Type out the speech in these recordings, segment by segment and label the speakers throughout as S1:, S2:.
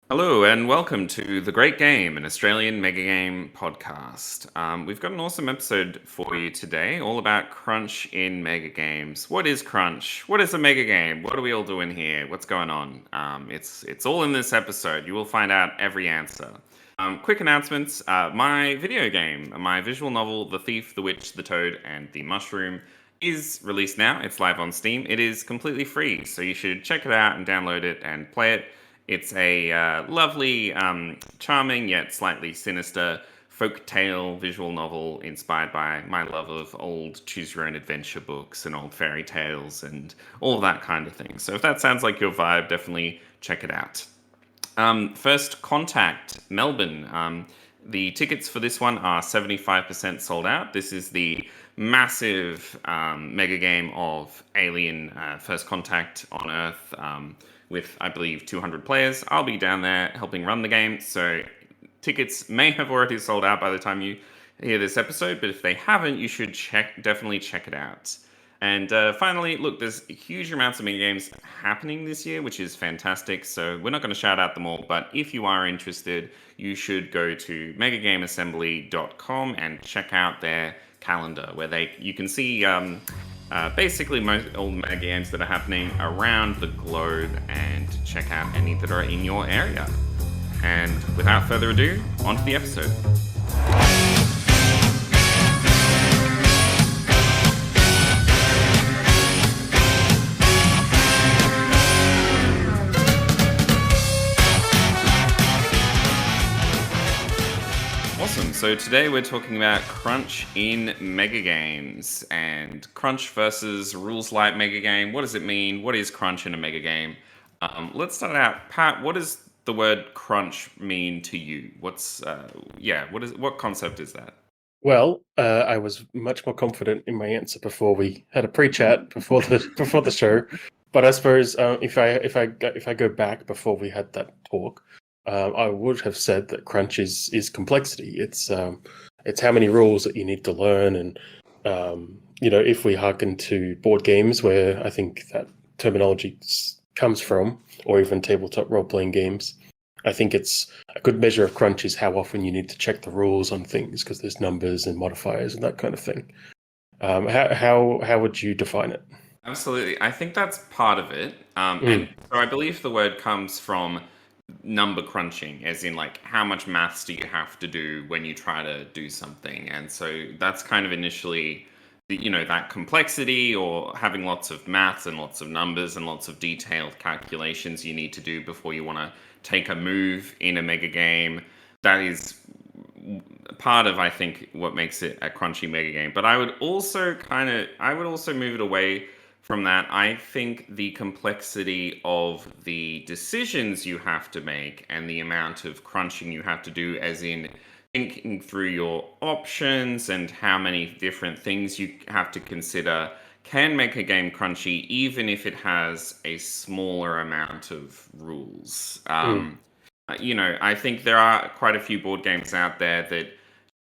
S1: Hello and welcome to The Great Game, an Australian Megagame podcast. We've got an awesome episode for you today, all about Crunch in Megagames. What is Crunch? What is a Megagame? What are we all doing here? What's going on? It's all in this episode. You will find out every answer. Quick announcements. My video game, my visual novel, The Thief, the Witch, the Toad, and the Mushroom, is released now. It's live on Steam. It is completely free, so you should check it out and download it and play it. It's a lovely, charming yet slightly sinister folk tale visual novel inspired by my love of old choose your own adventure books and old fairy tales and all of that kind of thing. So if that sounds like your vibe, definitely check it out. First Contact, Melbourne. The tickets for this one are 75% sold out. This is the massive mega game of Alien First Contact on Earth with, I believe, 200 players. I'll be down there helping run the game, so tickets may have already sold out by the time you hear this episode, but if they haven't, you should definitely check it out. And finally, look, there's huge amounts of mini games happening this year, which is fantastic. So we're not going to shout out them all, but if you are interested, you should go to megagameassembly.com and check out their calendar, where you can see basically all the mega games that are happening around the globe and check out any that are in your area. And without further ado, on to the episode. Awesome. So today we're talking about Crunch in Megagames and Crunch versus rules light Megagame. What does it mean? What is Crunch in a Megagame? Let's start out. Pat, what does the word crunch mean to you? What concept is that?
S2: Well, I was much more confident in my answer before we had a pre-chat before the show. But I suppose if I go back before we had that talk, I would have said that crunch is complexity. It's how many rules that you need to learn, and if we hearken to board games, where I think that terminology comes from, or even tabletop role-playing games, I think it's a good measure of crunch is how often you need to check the rules on things, because there's numbers and modifiers and that kind of thing. How would you define it?
S1: Absolutely. I think that's part of it. And so I believe the word comes from number crunching, as in like how much maths do you have to do when you try to do something. And so that's kind of initially, that complexity, or having lots of maths and lots of numbers and lots of detailed calculations you need to do before you want to take a move in a mega game. That is part of, I think, what makes it a crunchy mega game. But I would also move it away from that. I think the complexity of the decisions you have to make and the amount of crunching you have to do, as in thinking through your options and how many different things you have to consider, can make a game crunchy, even if it has a smaller amount of rules. I think there are quite a few board games out there that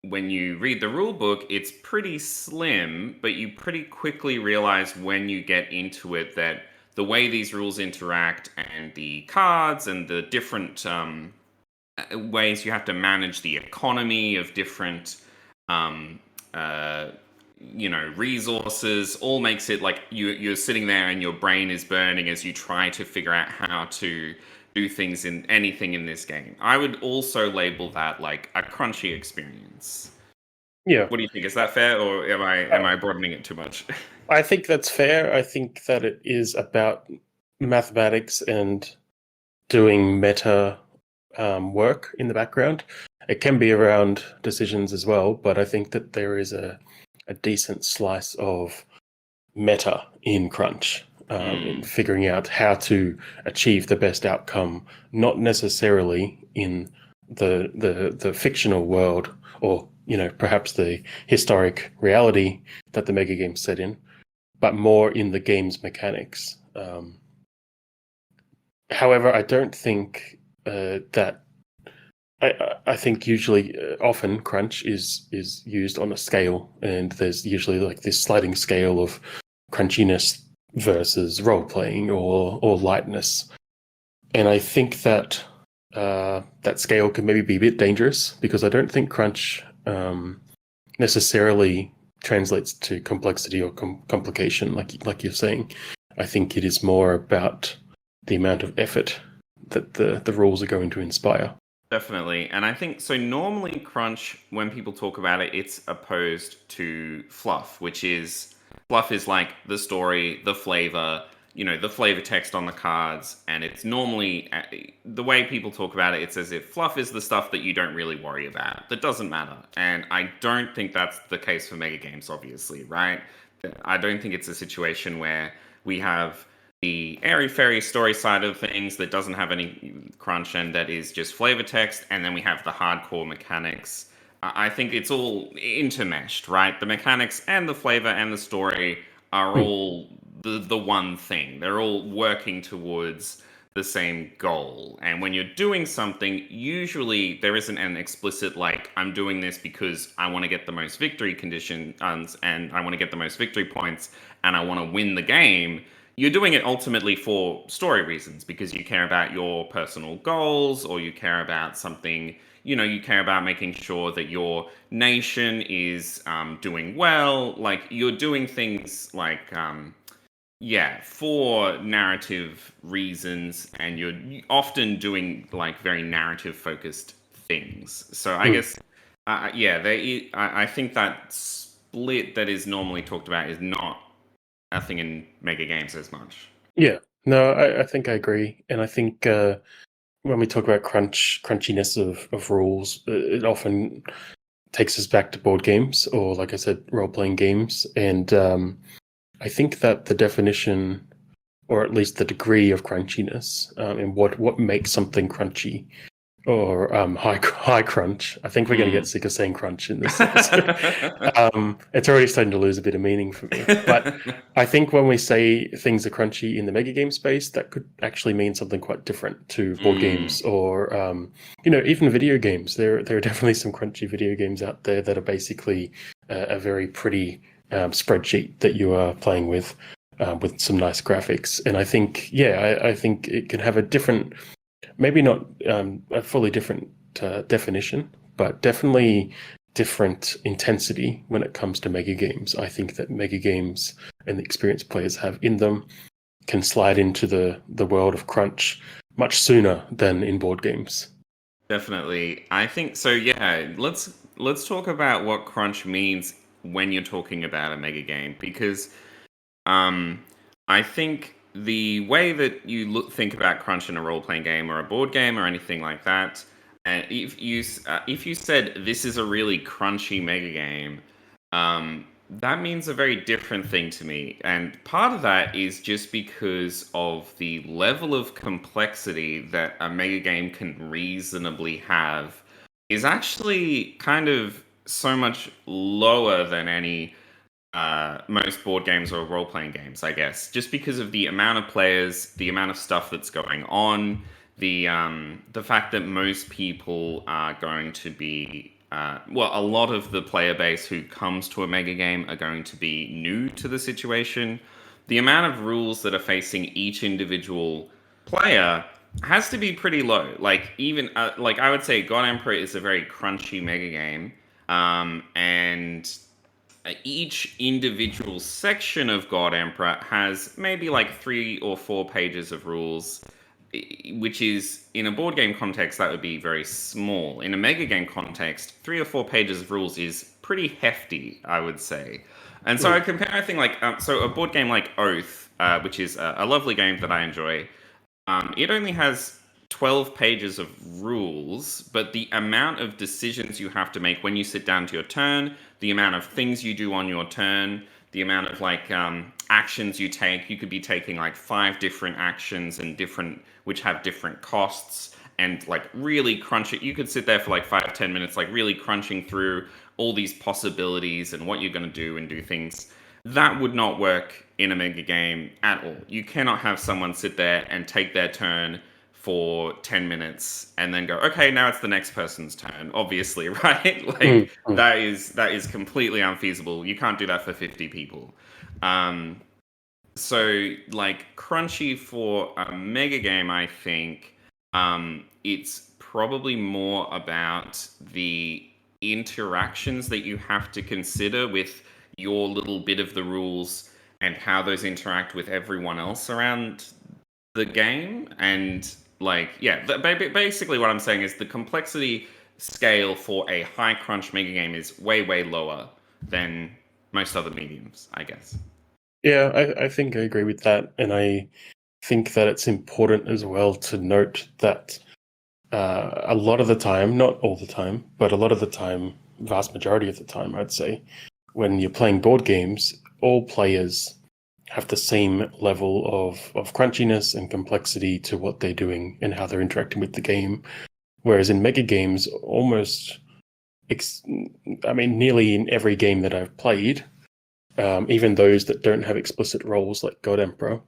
S1: when you read the rule book, it's pretty slim, but you pretty quickly realize when you get into it that the way these rules interact and the cards and the different ways you have to manage the economy of different resources all makes it like you're sitting there and your brain is burning as you try to figure out how to do things in anything in this game. I would also label that like a crunchy experience.
S2: Yeah.
S1: What do you think? Is that fair, or am I broadening it too much?
S2: I think that's fair. I think that it is about mathematics and doing meta work in the background. It can be around decisions as well, but I think that there is a decent slice of meta in Crunch, in figuring out how to achieve the best outcome, not necessarily in the fictional world, or perhaps the historic reality that the mega game set in, but more in the game's mechanics. However, I don't think that. I think usually, often, crunch is used on a scale, and there's usually like this sliding scale of crunchiness versus role playing or lightness. And I think that that scale can maybe be a bit dangerous because I don't think crunch necessarily translates to complexity or complication, like you're saying. I think it is more about the amount of effort that the rules are going to inspire.
S1: Definitely. And I think so. Normally, crunch, when people talk about it, it's opposed to fluff, which is fluff is like the story, the flavor, the flavor text on the cards. And it's normally the way people talk about it, it's as if fluff is the stuff that you don't really worry about, that doesn't matter. And I don't think that's the case for mega games, obviously, right? I don't think it's a situation where we have the airy fairy story side of things that doesn't have any crunch and that is just flavor text, and then we have the hardcore mechanics. I think it's all intermeshed, right? The mechanics and the flavor and the story are all the one thing. They're all working towards the same goal. And when you're doing something, usually there isn't an explicit like, I'm doing this because I want to get the most victory conditions and I want to get the most victory points and I want to win the game. You're doing it ultimately for story reasons because you care about your personal goals or you care about something, you care about making sure that your nation is doing well. Like you're doing things like, for narrative reasons, and you're often doing like very narrative focused things. So I guess, I think that split that is normally talked about is not a thing in mega games as much.
S2: Yeah, no, I think I agree, and I think when we talk about crunchiness of rules, it often takes us back to board games or, like I said, role playing games, and I think that the definition, or at least the degree of crunchiness, and what makes something crunchy or high crunch. I think we're going to get sick of saying crunch in this episode. It's already starting to lose a bit of meaning for me. But I think when we say things are crunchy in the mega game space, that could actually mean something quite different to board games or even video games. There are definitely some crunchy video games out there that are basically a very pretty spreadsheet that you are playing with some nice graphics. And I think, I think it can have a different, maybe not a fully different definition, but definitely different intensity when it comes to mega games. I think that mega games and the experience players have in them can slide into the world of crunch much sooner than in board games.
S1: Definitely. I think so. Yeah, let's talk about what crunch means when you're talking about a mega game because I think the way that you think about crunch in a role playing game or a board game or anything like that, and if you said this is a really crunchy mega game, that means a very different thing to me. And part of that is just because of the level of complexity that a mega game can reasonably have is actually kind of so much lower than any most board games or role playing games, I guess, just because of the amount of players, the amount of stuff that's going on, the fact that most people are going to be a lot of the player base who comes to a mega game are going to be new to the situation. The amount of rules that are facing each individual player has to be pretty low. Like even like I would say, God Emperor is a very crunchy mega game, and each individual section of God Emperor has maybe like 3 or 4 pages of rules, which is in a board game context that would be very small. In a mega game context, 3 or 4 pages of rules is pretty hefty, I would say. And so I compare a thing like so a board game like Oath, which is a lovely game that I enjoy. It only has 12 pages of rules, but the amount of decisions you have to make when you sit down to your turn, the amount of things you do on your turn, the amount of like actions you take, you could be taking like 5 different actions and which have different costs and like really crunch it. You could sit there for like 5-10 minutes, like really crunching through all these possibilities and what you're going to do and do things. That would not work in a mega game at all. You cannot have someone sit there and take their turn for 10 minutes and then go, okay, now it's the next person's turn, obviously, right? Like that is completely unfeasible. You can't do that for 50 people. So like crunchy for a mega game, I think It's probably more about the interactions that you have to consider with your little bit of the rules and how those interact with everyone else around the game. And like, yeah, basically what I'm saying is the complexity scale for a high crunch mega game is way, way lower than most other mediums, I guess.
S2: Yeah, I think I agree with that, and I think that it's important as well to note that a lot of the time, not all the time, but a lot of the time, vast majority of the time, I'd say, when you're playing board games, all players have the same level of crunchiness and complexity to what they're doing and how they're interacting with the game. Whereas in mega games, almost, nearly in every game that I've played, even those that don't have explicit roles like God Emperor,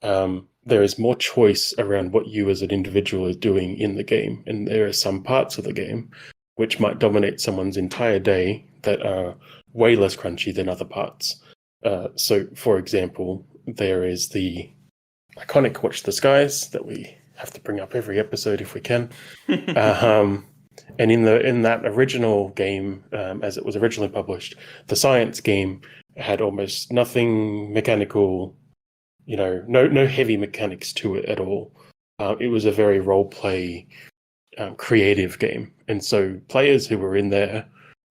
S2: there is more choice around what you as an individual is doing in the game. And there are some parts of the game which might dominate someone's entire day that are way less crunchy than other parts. So, for example, there is the iconic Watch the Skies that we have to bring up every episode if we can. And in that original game, as it was originally published, the science game had almost nothing mechanical, no heavy mechanics to it at all. It was a very role play, creative game, and so players who were in there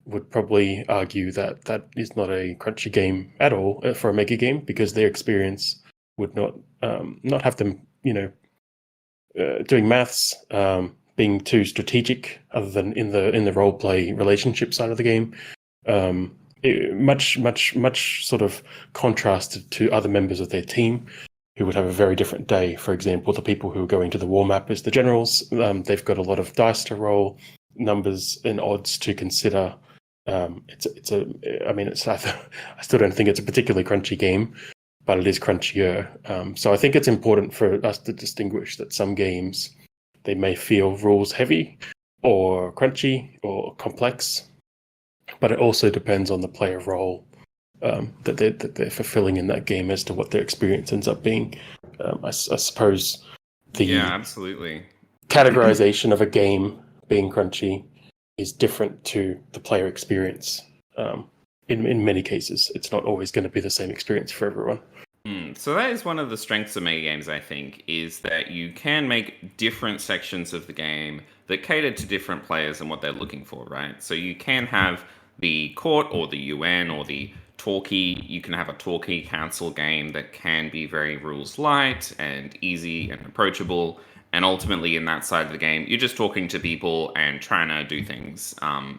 S2: would probably argue that that is not a crunchy game at all for a mega game because their experience would not have them, doing maths, being too strategic, other than in the role play relationship side of the game. Much sort of contrasted to other members of their team who would have a very different day. For example, the people who are going to the war map as the generals, they've got a lot of dice to roll, numbers and odds to consider. I still don't think it's a particularly crunchy game, but it is crunchier. So I think it's important for us to distinguish that some games, they may feel rules heavy or crunchy or complex, but it also depends on the player role that they're fulfilling in that game as to what their experience ends up being. I suppose
S1: Yeah, absolutely.
S2: categorization of a game being crunchy is different to the player experience. In many cases, it's not always going to be the same experience for everyone.
S1: So that is one of the strengths of mega games, I think, is that you can make different sections of the game that cater to different players and what they're looking for, right? So you can have the court or the UN or the talkie. You can have a talkie council game that can be very rules light and easy and approachable. And ultimately, in that side of the game, you're just talking to people and trying to do things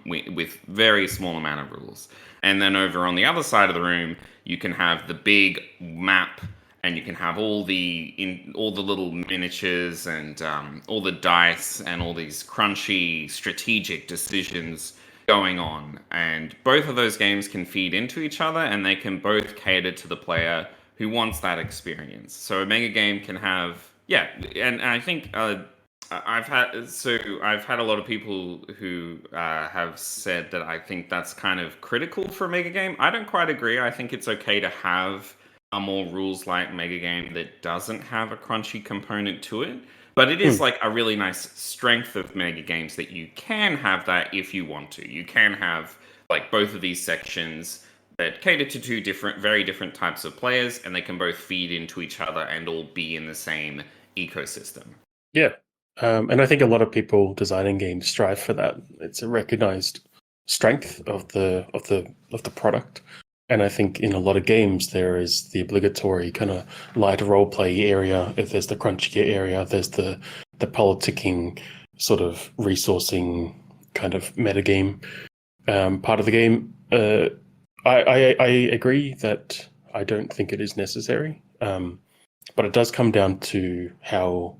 S1: with very small amount of rules. And then over on the other side of the room, you can have the big map, and you can have all the little miniatures and all the dice and all these crunchy strategic decisions going on. And both of those games can feed into each other, and they can both cater to the player who wants that experience. So a mega game can have, yeah, and I think I've had a lot of people who have said that I think that's kind of critical for a mega game. I don't quite agree. I think it's okay to have a more rules light mega game that doesn't have a crunchy component to it. But it is like a really nice strength of mega games that you can have that if you want to. You can have like both of these sections that cater to two very different types of players, and they can both feed into each other and all be in the same ecosystem.
S2: Yeah. And I think a lot of people designing games strive for that. It's a recognized strength of the product. And I think in a lot of games there is the obligatory kind of light role play area. If there's the crunchier area, there's the politicking sort of resourcing kind of metagame part of the game. I agree that I don't think it is necessary, but it does come down to how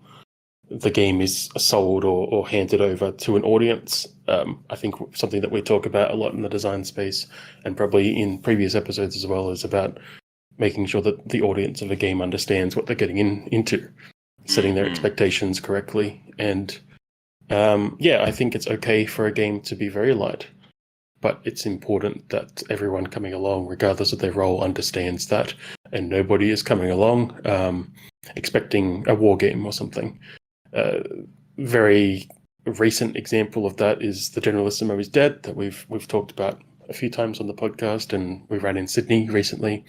S2: the game is sold or handed over to an audience. I think something that we talk about a lot in the design space, and probably in previous episodes as well, is about making sure that the audience of a game understands what they're getting into, setting their expectations correctly. And I think it's okay for a game to be very light, but it's important that everyone coming along, regardless of their role, understands that, and nobody is coming along expecting a war game or something. very recent example of that is the Generalissimo is Dead that we've talked about a few times on the podcast, and we ran in Sydney recently.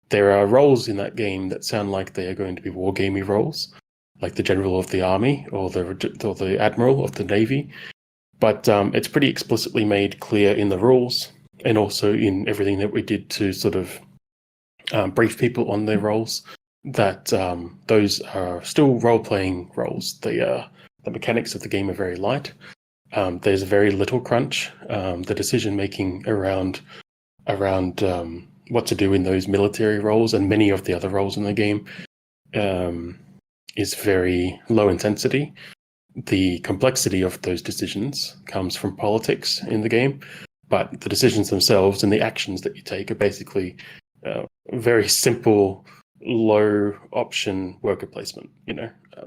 S2: There are roles in that game that sound like they are going to be wargamey roles, like the General of the Army or the Admiral of the Navy. But it's pretty explicitly made clear in the rules and also in everything that we did to sort of brief people on their roles that those are still role-playing roles. The mechanics of the game are very light. There's very little crunch. The decision-making around what to do in those military roles and many of the other roles in the game is very low intensity. The complexity of those decisions comes from politics in the game, but the decisions themselves and the actions that you take are basically very simple, low option worker placement.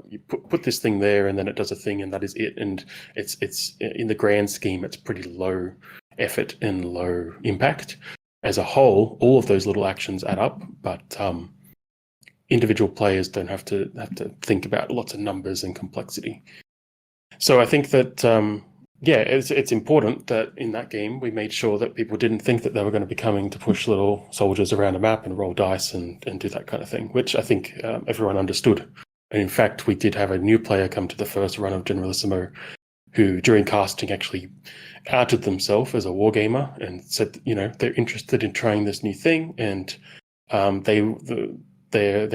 S2: You put this thing there, and then it does a thing, and that is it. And it's in the grand scheme, it's pretty low effort and low impact. As a whole, all of those little actions add up, but individual players don't have to think about lots of numbers and complexity. So I think that it's important that in that game we made sure that people didn't think that they were going to be coming to push little soldiers around a map and roll dice and do that kind of thing, which I think everyone understood. And in fact, we did have a new player come to the first run of Generalissimo who, during casting, actually outed themselves as a wargamer and said, they're interested in trying this new thing. And their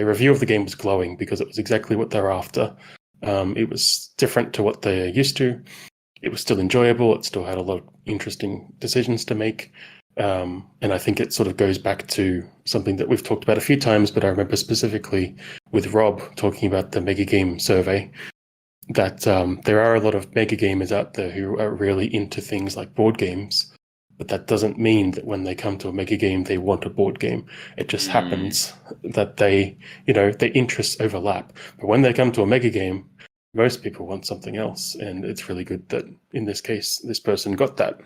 S2: review of the game was glowing because it was exactly what they're after. It was different to what they're used to. It was still enjoyable. It still had a lot of interesting decisions to make. And I think it sort of goes back to something that we've talked about a few times, but I remember specifically with Rob talking about the Megagame survey, that there are a lot of mega gamers out there who are really into things like board games, but that doesn't mean that when they come to a mega game, they want a board game. It just happens that their interests overlap. But when they come to a mega game, most people want something else. And it's really good that in this case, this person got that.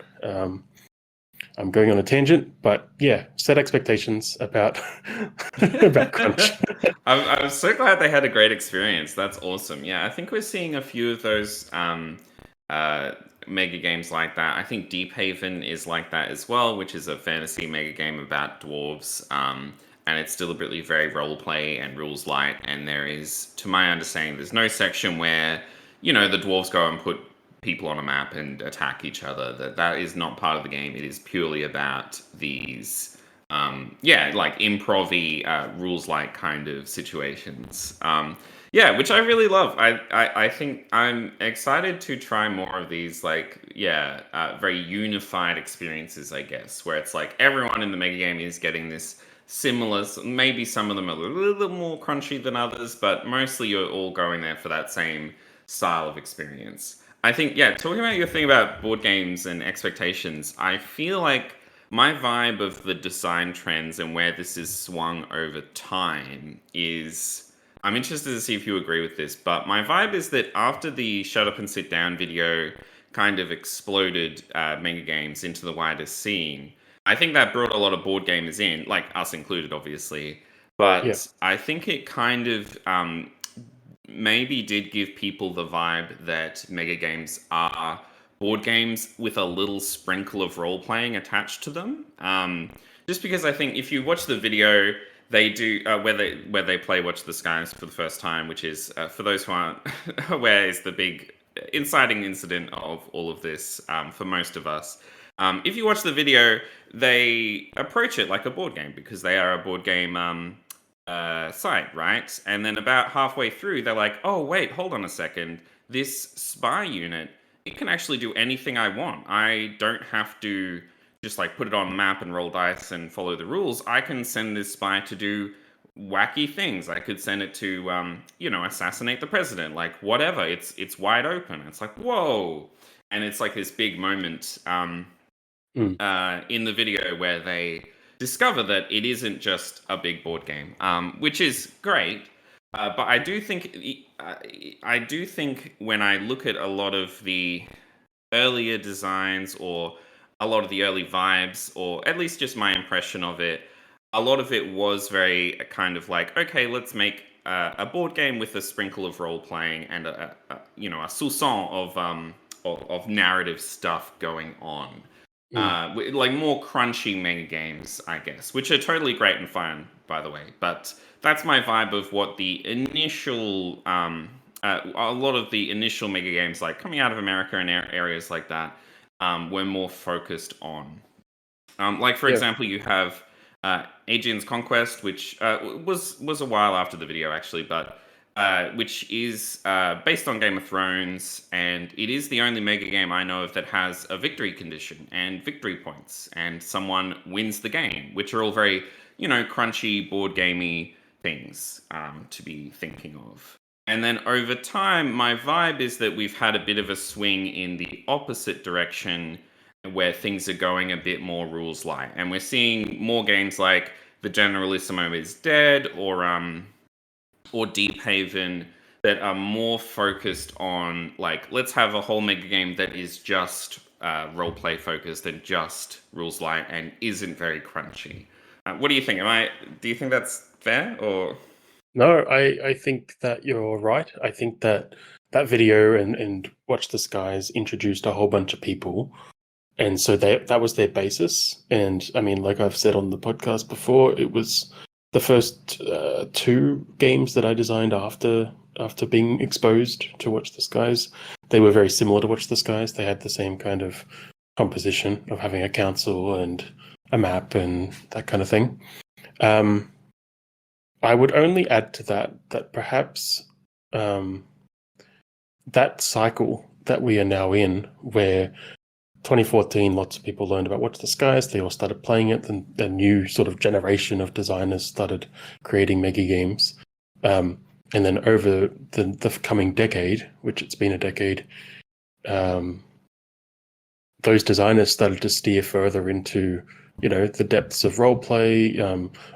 S2: I'm going on a tangent, but yeah, set expectations about about crunch.
S1: I'm so glad they had a great experience. That's awesome. Yeah, I think we're seeing a few of those mega games like that. I think Deep Haven is like that as well, which is a fantasy mega game about dwarves. And it's deliberately very roleplay and rules light. And there is, to my understanding, there's no section where, the dwarves go and put people on a map and attack each other. That is not part of the game. It is purely about these like improv-y rules-like kind of situations. Which I really love. I think I'm excited to try more of these very unified experiences, I guess, where it's like everyone in the mega game is getting this similar, maybe some of them are a little more crunchy than others, but mostly you're all going there for that same style of experience. I think, talking about your thing about board games and expectations, I feel like my vibe of the design trends and where this is swung over time is, I'm interested to see if you agree with this, but my vibe is that after the Shut Up and Sit Down video kind of exploded mega games into the wider scene, I think that brought a lot of board gamers in, like us included, obviously. But I think it kind of maybe did give people the vibe that mega games are board games with a little sprinkle of role playing attached to them. Just because I think if you watch the video, they do where they play Watch the Skies for the first time, which is for those who aren't aware, is the big inciting incident of all of this for most of us. If you watch the video, they approach it like a board game because they are a board game site, right? And then about halfway through, they're like, oh, wait, hold on a second. This spy unit, it can actually do anything I want. I don't have to just put it on the map and roll dice and follow the rules. I can send this spy to do wacky things. I could send it to, assassinate the president, whatever. It's wide open. It's like, whoa. And it's like this big moment in the video where they discover that it isn't just a big board game, which is great. But I do think when I look at a lot of the earlier designs or a lot of the early vibes, or at least just my impression of it, a lot of it was very kind of like, okay, let's make a board game with a sprinkle of role playing and a soupçon of narrative stuff going on. Like more crunchy mega games, I guess, which are totally great and fun, by the way. But that's my vibe of what the initial, a lot of the initial mega games, like coming out of America and areas like that, were more focused on. Like for
S2: Yeah.
S1: example, you have Aegean's Conquest, which was a while after the video actually, but which is based on Game of Thrones, and it is the only mega game I know of that has a victory condition and victory points, and someone wins the game, which are all very crunchy board gamey things to be thinking of. And then over time, my vibe is that we've had a bit of a swing in the opposite direction where things are going a bit more rules light. And we're seeing more games like The Generalissimo is Dead or Deep Haven that are more focused on like, let's have a whole mega game that is just role play focused and just rules light and isn't very crunchy. What do you think? Do you think that's fair or?
S2: No, I think that you're right. I think that that video and Watch the Skies introduced a whole bunch of people, and so that was their basis. And I mean, like I've said on the podcast before, it was the first two games that I designed after being exposed to Watch the Skies. They were very similar to Watch the Skies. They had the same kind of composition of having a council and a map and that kind of thing. I would only add to that perhaps that cycle that we are now in, where 2014, lots of people learned about Watch the Skies. They all started playing it, and the new sort of generation of designers started creating mega games. And then over the coming decade, which it's been a decade, those designers started to steer further into the depths of roleplay,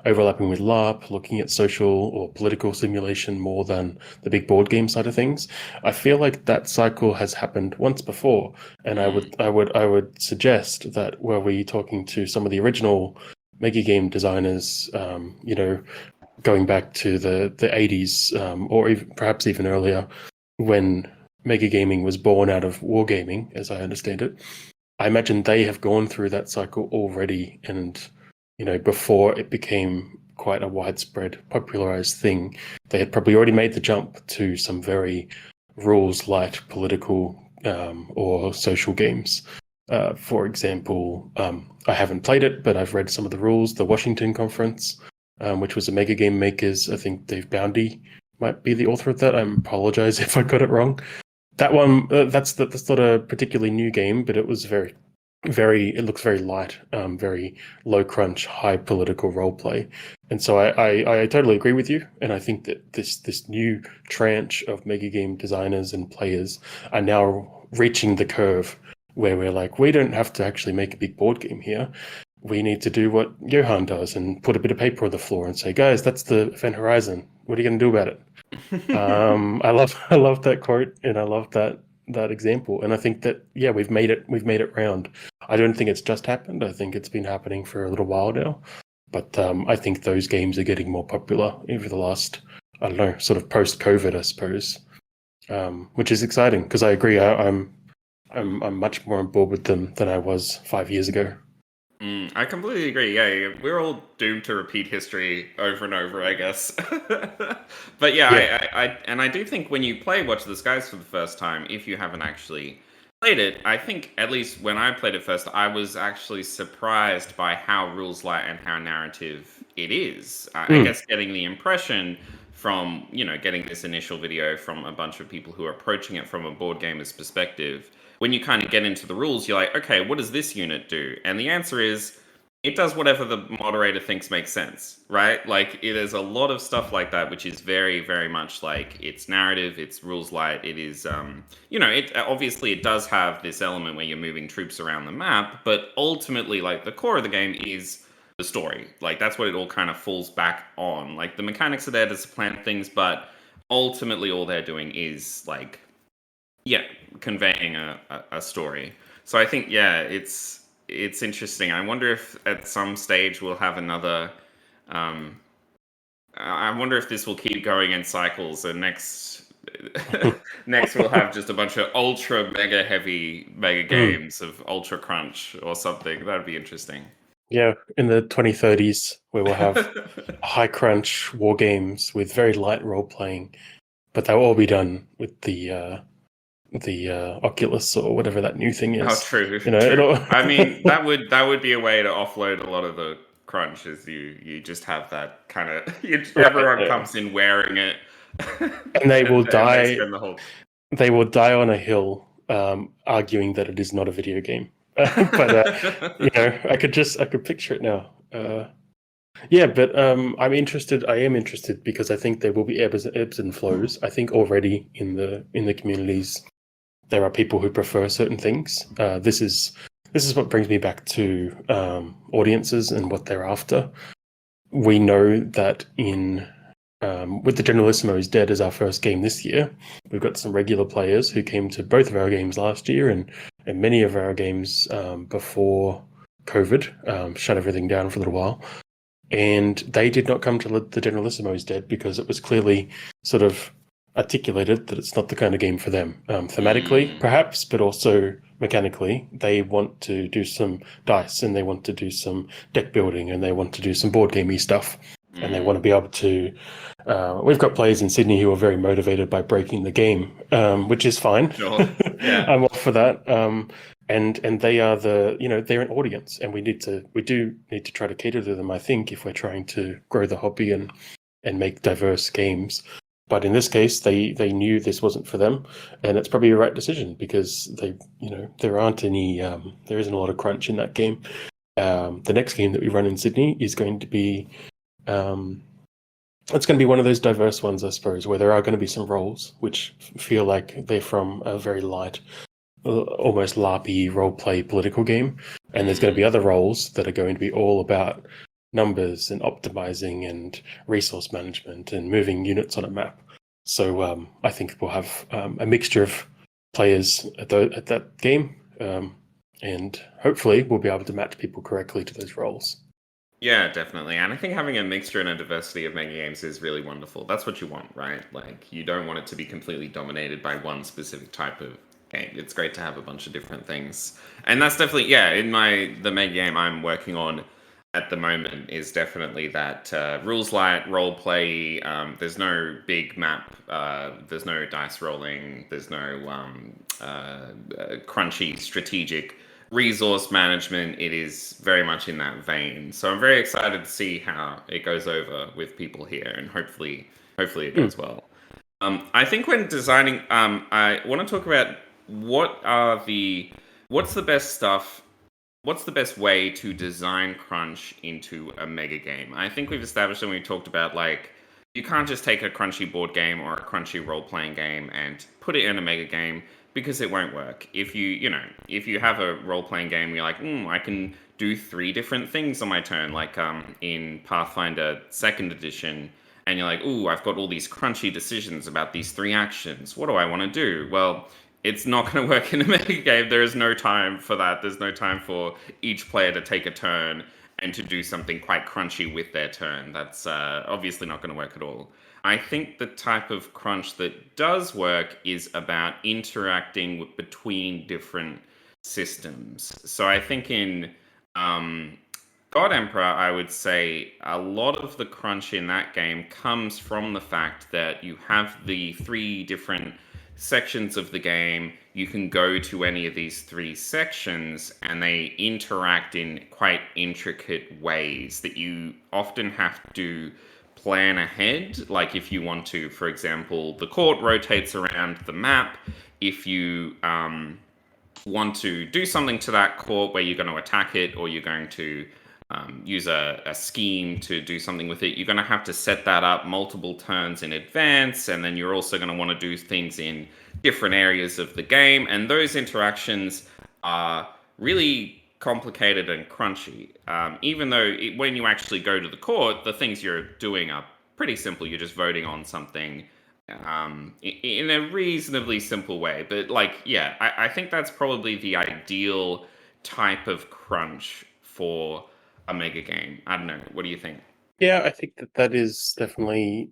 S2: overlapping with LARP, looking at social or political simulation more than the big board game side of things. I feel like that cycle has happened once before, and I would suggest that were we talking to some of the original mega game designers, going back to the 80s, or even, perhaps even earlier, when mega gaming was born out of wargaming, as I understand it. I imagine they have gone through that cycle already, and before it became quite a widespread, popularized thing, they had probably already made the jump to some very rules-light political or social games. For example, I haven't played it, but I've read some of the rules. The Washington Conference, which was a mega game makers, I think Dave Boundy might be the author of that. I apologize if I got it wrong. That one, that's not a particularly new game, but it was it looks very light, very low crunch, high political role play. And so I totally agree with you. And I think that this new tranche of mega game designers and players are now reaching the curve where we're like, we don't have to actually make a big board game here. We need to do what Johan does and put a bit of paper on the floor and say, guys, that's the event horizon. What are you going to do about it? I love that quote, and I love that example. And I think that we've made it round. I don't think it's just happened. I think it's been happening for a little while now. But I think those games are getting more popular over the last, I don't know, sort of post-COVID, I suppose, which is exciting because I agree. I'm much more on board with them than I was 5 years ago.
S1: I completely agree. Yeah, we're all doomed to repeat history over and over, I guess. But I do think when you play Watch the Skies for the first time, if you haven't actually played it, I think at least when I played it first, I was actually surprised by how rules light and how narrative it is. I guess getting the impression from getting this initial video from a bunch of people who are approaching it from a board gamer's perspective. When you kind of get into the rules, you're like, okay, what does this unit do? And the answer is, it does whatever the moderator thinks makes sense, right? Like, there's a lot of stuff like that, which is very, very much like it's narrative, it's rules light. It is, it obviously it does have this element where you're moving troops around the map, but ultimately, like, the core of the game is the story. Like, that's what it all kind of falls back on. Like, the mechanics are there to supplant things, but ultimately, all they're doing is like, conveying a story. So I think it's interesting. I wonder if at some stage we'll have another I wonder if this will keep going in cycles, and next we'll have just a bunch of ultra mega heavy mega games of ultra crunch or something. That'd be interesting.
S2: Yeah, in the 2030s, where we'll have high crunch war games with very light role playing, but they'll all be done with the Oculus or whatever that new thing
S1: Oh,
S2: is.
S1: true,
S2: You know,
S1: true.
S2: it'll
S1: I mean, that would be a way to offload a lot of the crunch. Is you just have that kind of
S2: right,
S1: everyone
S2: yeah.
S1: comes in wearing it,
S2: And they will
S1: and they
S2: die.
S1: spend the whole.
S2: They will die on a hill, arguing that it is not a video game. But I could picture it now. Yeah, but I'm interested. I am interested because I think there will be ebbs and flows. I think already in the communities there are people who prefer certain things. This is what brings me back to audiences and what they're after. We know that in with the Generalissimo is Dead as our first game this year, we've got some regular players who came to both of our games last year and many of our games before COVID shut everything down for a little while. And they did not come to the Generalissimo is Dead because it was clearly sort of articulated that it's not the kind of game for them. Thematically, perhaps, but also mechanically, they want to do some dice and they want to do some deck building and they want to do some board gamey stuff. And they want to be able to. We've got players in Sydney who are very motivated by breaking the game, which is fine.
S1: Sure. Yeah.
S2: I'm off for that. And they are they're an audience, and we do need to try to cater to them. I think if we're trying to grow the hobby and make diverse games. But in this case, they knew this wasn't for them, and it's probably a right decision because there isn't a lot of crunch in that game. The next game that we run in Sydney is going to be it's going to be one of those diverse ones, I suppose, where there are going to be some roles which feel like they're from a very light, almost LARPy role-play political game, and there's going to be other roles that are going to be all about numbers and optimizing and resource management and moving units on a map. So I think we'll have a mixture of players at that game, and hopefully we'll be able to match people correctly to those roles.
S1: Yeah, definitely. And I think having a mixture and a diversity of mega games is really wonderful. That's what you want, right? Like, you don't want it to be completely dominated by one specific type of game. It's great to have a bunch of different things. And that's definitely, yeah, in the mega game I'm working on at the moment is definitely that rules light, role play. There's no big map. There's no dice rolling. There's no crunchy strategic resource management. It is very much in that vein. So I'm very excited to see how it goes over with people here, and hopefully it goes well. I think when designing, I want to talk about what's the best stuff. What's the best way to design crunch into a mega game? I think we've established and we talked about, like, you can't just take a crunchy board game or a crunchy role playing game and put it in a mega game, because it won't work. If you have a role playing game, you're like, I can do 3 different things on my turn, like in Pathfinder 2nd edition, and you're like, I've got all these crunchy decisions about these 3 actions. What do I want to do? Well, it's not going to work in a mega game. There is no time for that. There's no time for each player to take a turn and to do something quite crunchy with their turn. That's obviously not going to work at all. I think the type of crunch that does work is about interacting between different systems. So I think in God Emperor, I would say a lot of the crunch in that game comes from the fact that you have the 3 different sections of the game. You can go to any of these 3 sections and they interact in quite intricate ways that you often have to plan ahead. Like, if you want to, for example, the court rotates around the map. If you want to do something to that court where you're going to attack it, or you're going to use a scheme to do something with it, you're going to have to set that up multiple turns in advance, and then you're also going to want to do things in different areas of the game, and those interactions are really complicated and crunchy. Even though when you actually go to the court, the things you're doing are pretty simple. You're just voting on something in a reasonably simple way. But, like, yeah, I think that's probably the ideal type of crunch for a mega game. I don't know. What do you think?
S2: Yeah, I think that is definitely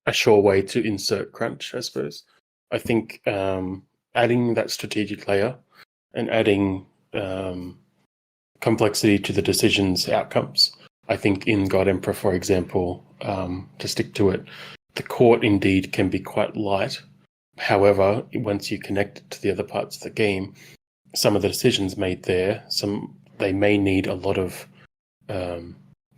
S2: a sure way to insert crunch, I suppose. I think adding that strategic layer and adding complexity to the decisions outcomes. I think in God Emperor, for example, to stick to it, the court indeed can be quite light. However, once you connect it to the other parts of the game, some of the decisions made there, they may need a lot of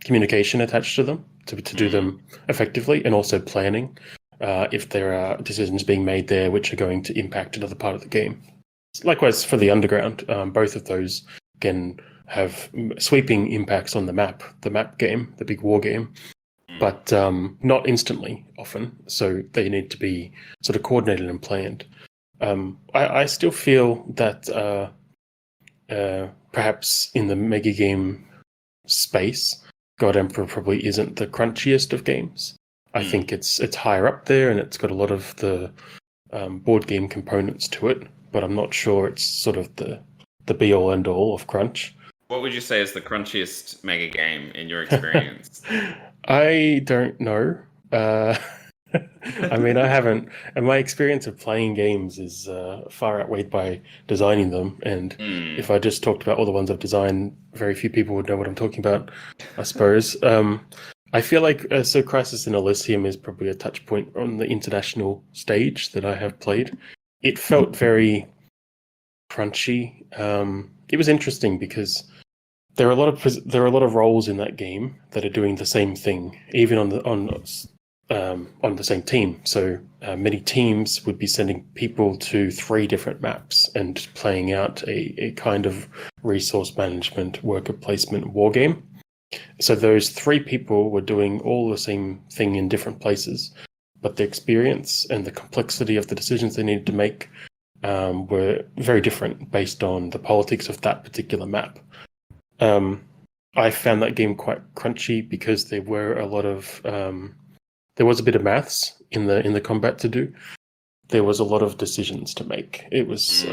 S2: communication attached to them to do them effectively, and also planning if there are decisions being made there which are going to impact another part of the game. Likewise for the underground, both of those can have sweeping impacts on the map game, the big war game, but not instantly often. So they need to be sort of coordinated and planned. I still feel that perhaps in the mega game space, God Emperor probably isn't the crunchiest of games. I think it's higher up there, and it's got a lot of the board game components to it, but I'm not sure it's sort of the be all end all of crunch.
S1: What would you say is the crunchiest mega game in your experience?
S2: I don't know. I mean, I haven't, and my experience of playing games is far outweighed by designing them. And if I just talked about all the ones I've designed, very few people would know what I'm talking about, I suppose. I feel like so Crisis in Elysium is probably a touch point on the international stage that I have played. It felt very crunchy. It was interesting because there are a lot of roles in that game that are doing the same thing, even on the same team. So many teams would be sending people to 3 different maps and playing out a kind of resource management, worker placement war game. So those 3 people were doing all the same thing in different places, but the experience and the complexity of the decisions they needed to make were very different based on the politics of that particular map. I found that game quite crunchy because there were a lot of there was a bit of maths in the combat to do. There was a lot of decisions to make. It was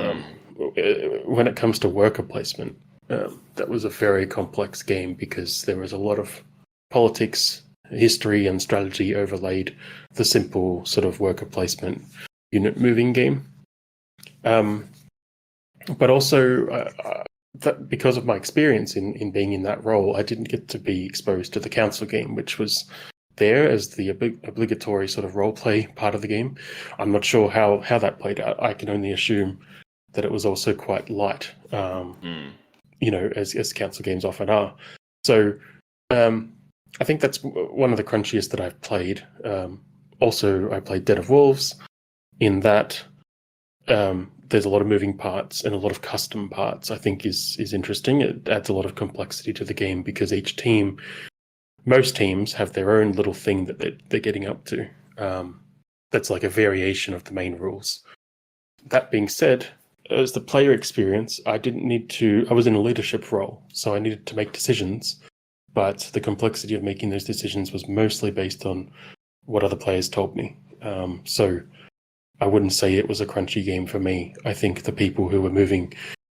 S2: when it comes to worker placement, that was a very complex game because there was a lot of politics, history, and strategy overlaid the simple sort of worker placement unit moving game. But also, that because of my experience in being in that role, I didn't get to be exposed to the council game, which was there as the obligatory sort of role play part of the game. I'm not sure how that played out. I can only assume that it was also quite light, as council games often are. So I think that's one of the crunchiest that I've played. Also, I played Dead of Wolves. In that, there's a lot of moving parts and a lot of custom parts. I think is interesting. It adds a lot of complexity to the game because most teams have their own little thing that they're getting up to. That's like a variation of the main rules. That being said, as the player experience, I was in a leadership role, so I needed to make decisions, but the complexity of making those decisions was mostly based on what other players told me. So I wouldn't say it was a crunchy game for me. I think the people who were moving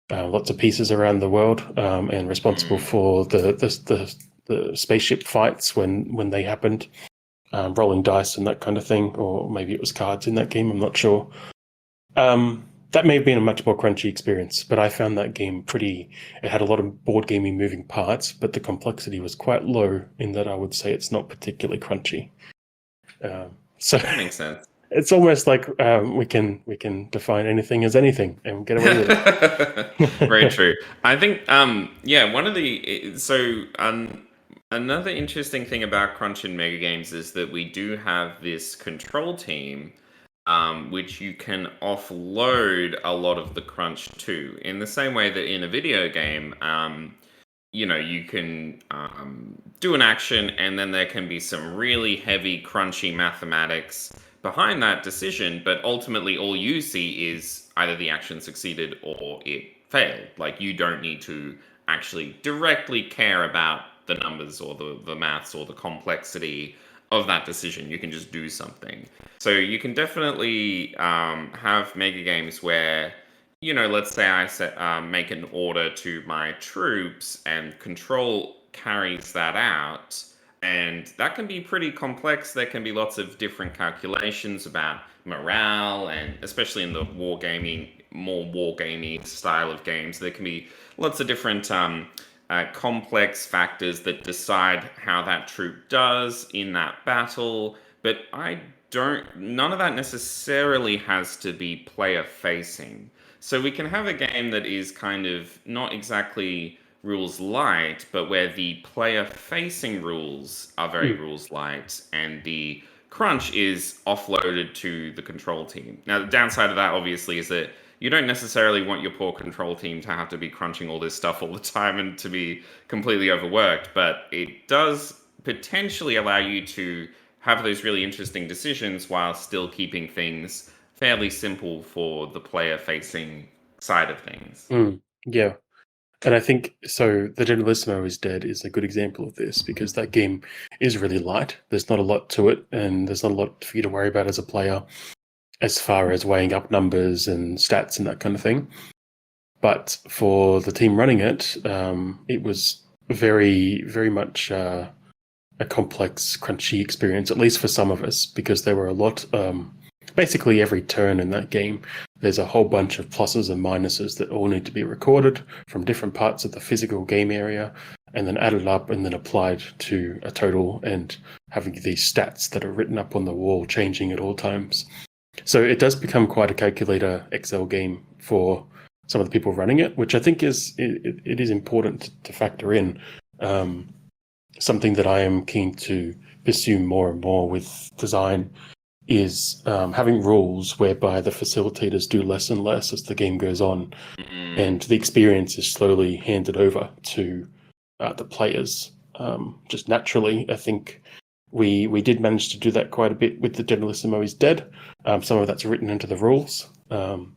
S2: lots of pieces around the world and responsible for the spaceship fights when they happened, rolling dice and that kind of thing, or maybe it was cards in that game, I'm not sure. That may have been a much more crunchy experience, but I found that game it had a lot of board gaming moving parts, but the complexity was quite low in that I would say it's not particularly crunchy. So
S1: that makes sense.
S2: It's almost like we can define anything as anything and get away with it.
S1: Very true. I think one of the another interesting thing about Crunch in Mega Games is that we do have this control team which you can offload a lot of the crunch to, in the same way that in a video game you can do an action and then there can be some really heavy crunchy mathematics behind that decision, but ultimately all you see is either the action succeeded or it failed. Like, you don't need to actually directly care about the numbers or the maths or the complexity of that decision. You can just do something. So you can definitely have mega games where, let's say I make an order to my troops and control carries that out, And that can be pretty complex. There can be lots of different calculations about morale, and especially in the wargaming, more wargaming style of games, there can be lots of different complex factors that decide how that troop does in that battle. But none of that necessarily has to be player facing. So we can have a game that is kind of not exactly rules light, but where the player facing rules are very
S2: Mm.
S1: rules light and the crunch is offloaded to the control team. Now, the downside of that obviously is that you don't necessarily want your poor control team to have to be crunching all this stuff all the time and to be completely overworked, but it does potentially allow you to have those really interesting decisions while still keeping things fairly simple for the player facing side of things.
S2: Yeah. And I think so. The Generalissimo is Dead is a good example of this because that game is really light. There's not a lot to it, and there's not a lot for you to worry about as a player as far as weighing up numbers and stats and that kind of thing. But for the team running it, it was very, very much a complex, crunchy experience, at least for some of us, because there were a lot. Basically, every turn in that game, there's a whole bunch of pluses and minuses that all need to be recorded from different parts of the physical game area, and then added up and then applied to a total, and having these stats that are written up on the wall, changing at all times. So it does become quite a calculator Excel game for some of the people running it, which I think it is important to factor in. Something that I am keen to pursue more and more with design is having rules whereby the facilitators do less and less as the game goes on, and the experience is slowly handed over to the players. Just naturally, I think we did manage to do that quite a bit with the Generalissimo is Dead. Some of that's written into the rules, and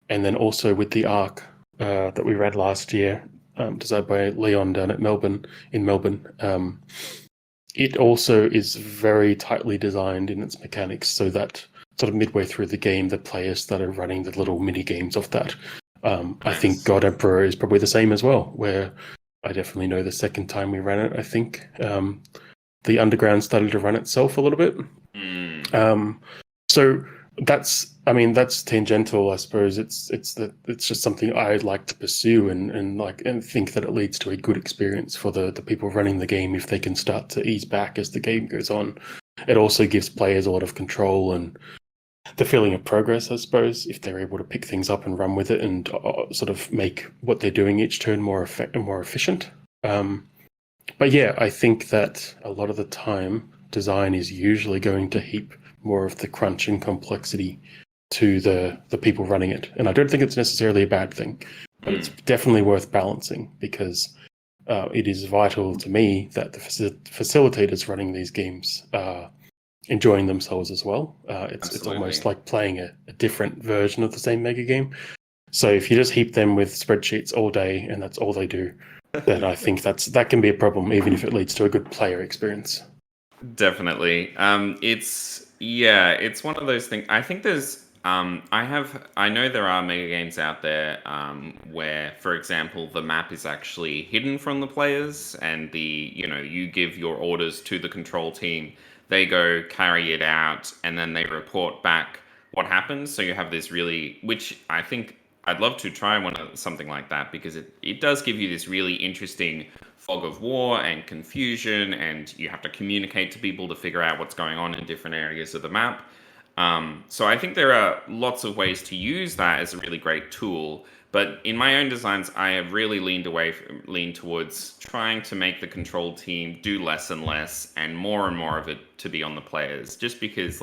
S2: then also with the Arc that we read last year, designed by Leon down at Melbourne. It also is very tightly designed in its mechanics, so that sort of midway through the game, the players started running the little mini games of that. I think God Emperor is probably the same as well, where I definitely know the second time we ran it, I think the Underground started to run itself a little bit. So that's tangential, I suppose. It's just something I'd like to pursue and think that it leads to a good experience for the people running the game if they can start to ease back as the game goes on. It also gives players a lot of control and the feeling of progress, I suppose, if they're able to pick things up and run with it and sort of make what they're doing each turn more efficient. But yeah, I think that a lot of the time, design is usually going to heap more of the crunch and complexity to the people running it. And I don't think it's necessarily a bad thing, but it's definitely worth balancing because it is vital to me that the facilitators running these games are enjoying themselves as well. It's almost like playing a different version of the same mega game. So if you just heap them with spreadsheets all day and that's all they do, then I think that can be a problem, even if it leads to a good player experience.
S1: Definitely. It's one of those things. I think there's I know there are mega games out there where, for example, the map is actually hidden from the players, and you give your orders to the control team, they go carry it out, and then they report back what happens. So you have this which I think I'd love to try something like that, because it does give you this really interesting fog of war and confusion, and you have to communicate to people to figure out what's going on in different areas of the map. So I think there are lots of ways to use that as a really great tool. But in my own designs, I have really leaned towards trying to make the control team do less and less, and more of it to be on the players. Just because,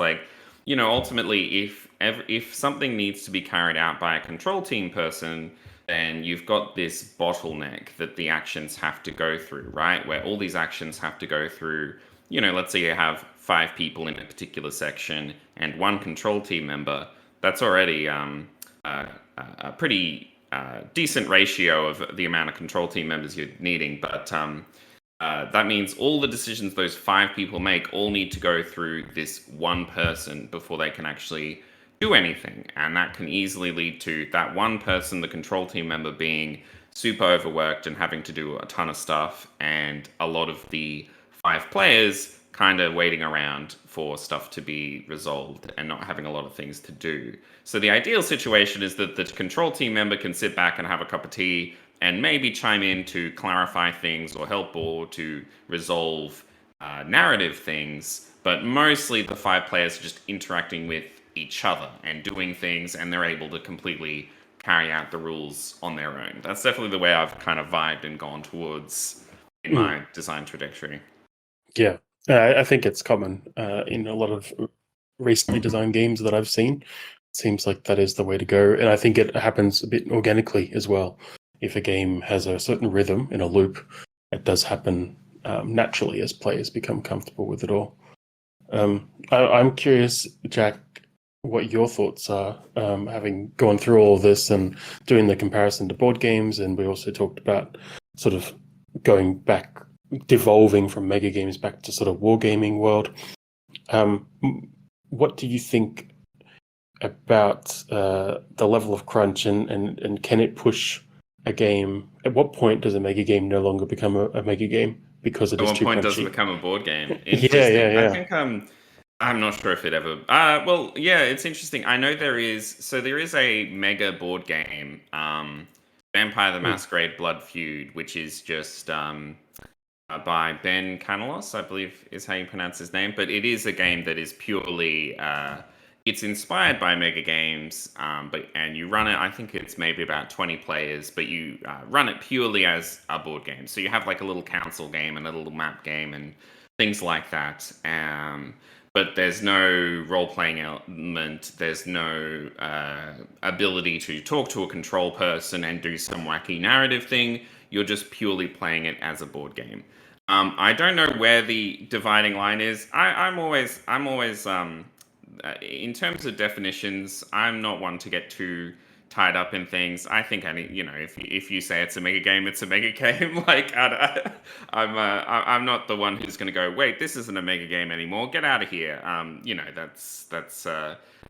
S1: ultimately, if something needs to be carried out by a control team person, then you've got this bottleneck that the actions have to go through, right? Where all these actions have to go through, let's say you have 5 people in a particular section and 1 control team member. That's already a pretty decent ratio of the amount of control team members you're needing. But that means all the decisions those 5 people make all need to go through this one person before they can actually do anything. And that can easily lead to that one person, the control team member, being super overworked and having to do a ton of stuff, and a lot of the 5 players kind of waiting around for stuff to be resolved and not having a lot of things to do. So the ideal situation is that the control team member can sit back and have a cup of tea and maybe chime in to clarify things or help or to resolve narrative things, but mostly the 5 players are just interacting with each other and doing things, and they're able to completely carry out the rules on their own. That's definitely the way I've kind of vibed and gone towards in my design trajectory.
S2: Yeah, I think it's common in a lot of recently designed games that I've seen. It seems like that is the way to go, and I think it happens a bit organically as well. If a game has a certain rhythm in a loop, it does happen naturally as players become comfortable with it all. I'm curious, Jack, what your thoughts are, having gone through all this and doing the comparison to board games, and we also talked about sort of going back, devolving from mega games back to sort of wargaming world. What do you think about the level of crunch, and can it push a game? At what point does a mega game no longer become a mega game because it is too crunchy?
S1: At what point does it become a board game?
S2: Yeah.
S1: I think I'm not sure if it ever. Well, yeah, it's interesting. I know there is a mega board game, Vampire the Masquerade Blood Feud, which is just by Ben Canalos, I believe is how you pronounce his name. But it is a game that is purely. It's inspired by Megagames, and you run it. I think it's maybe about 20 players, but you run it purely as a board game. So you have like a little council game and a little map game and things like that. But there's no role-playing element. There's no ability to talk to a control person and do some wacky narrative thing. You're just purely playing it as a board game. I don't know where the dividing line is. I'm always in terms of definitions, I'm not one to get too tied up in things. I think if you say it's a mega game, it's a mega game. Like I'm not the one who's going to go, wait, this isn't a mega game anymore. Get out of here. That's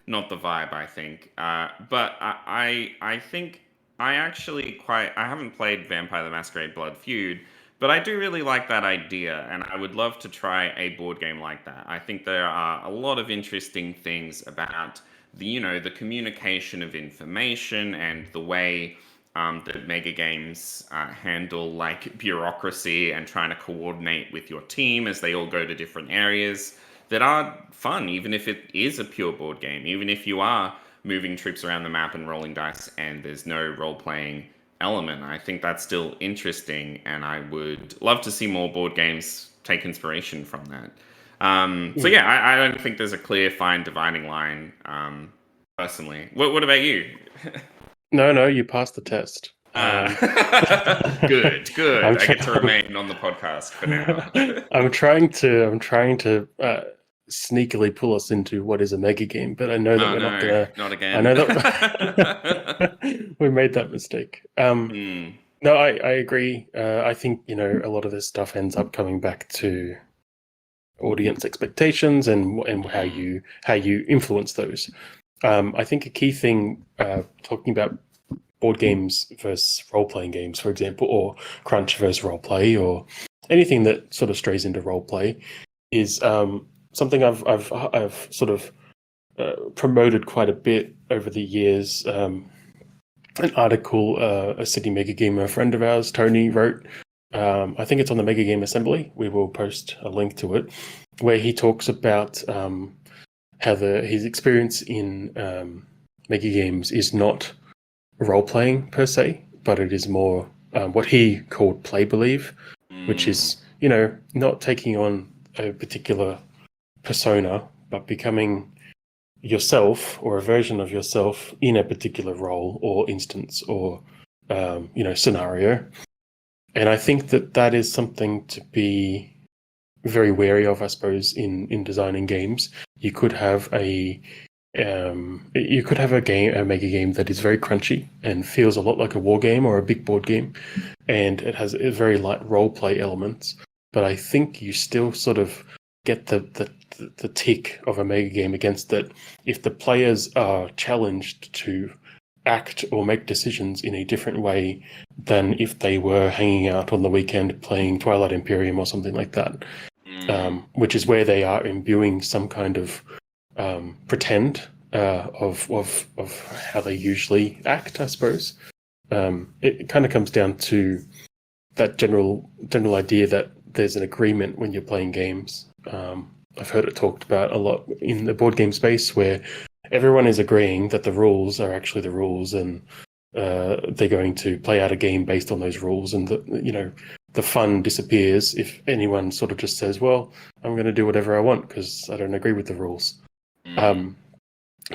S1: not the vibe, I think. But I think I haven't played Vampire the Masquerade Blood Feud, but I do really like that idea, and I would love to try a board game like that. I think there are a lot of interesting things about the communication of information and the way that mega games handle like bureaucracy and trying to coordinate with your team as they all go to different areas that are fun, even if it is a pure board game, even if you are moving troops around the map and rolling dice and there's no role-playing element. I think that's still interesting, and I would love to see more board games take inspiration from that. So yeah, I don't think there's a clear, fine dividing line, personally. What about you?
S2: No, you passed the test.
S1: Good. I get to remain on the podcast for now.
S2: I'm trying to sneakily pull us into what is a mega game, but I know that we're not gonna.
S1: Not again.
S2: I know that we made that mistake. No, I agree. I think a lot of this stuff ends up coming back to audience expectations and how you influence those. I think a key thing, talking about board games versus role-playing games, for example, or crunch versus role-play, or anything that sort of strays into role-play, is something I've sort of promoted quite a bit over the years. An article a Sydney Megagamer friend of ours, Tony, wrote. I think it's on the Megagame Assembly. We will post a link to it, where he talks about how his experience in Megagames is not role-playing per se, but it is more what he called play-believe, which is, not taking on a particular persona, but becoming yourself or a version of yourself in a particular role or instance or, scenario. And I think that is something to be very wary of, I suppose, in designing games. You could have a mega game that is very crunchy and feels a lot like a war game or a big board game, and it has a very light role play elements. But I think you still sort of get the tick of a mega game against it if the players are challenged to act or make decisions in a different way than if they were hanging out on the weekend playing Twilight Imperium or something like that. which is where they are imbuing some kind of pretend of how they usually act, I suppose. It kind of comes down to that general idea that there's an agreement when you're playing games. I've heard it talked about a lot in the board game space where everyone is agreeing that the rules are actually the rules, and they're going to play out a game based on those rules, and the fun disappears if anyone sort of just says, well, I'm going to do whatever I want because I don't agree with the rules.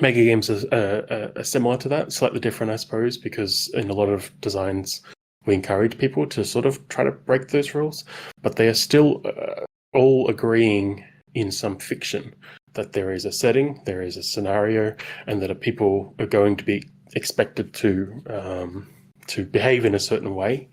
S2: Mega games are similar to that, slightly different, I suppose, because in a lot of designs we encourage people to sort of try to break those rules, but they are still all agreeing in some fiction that there is a setting, there is a scenario, and that people are going to be expected to behave in a certain way.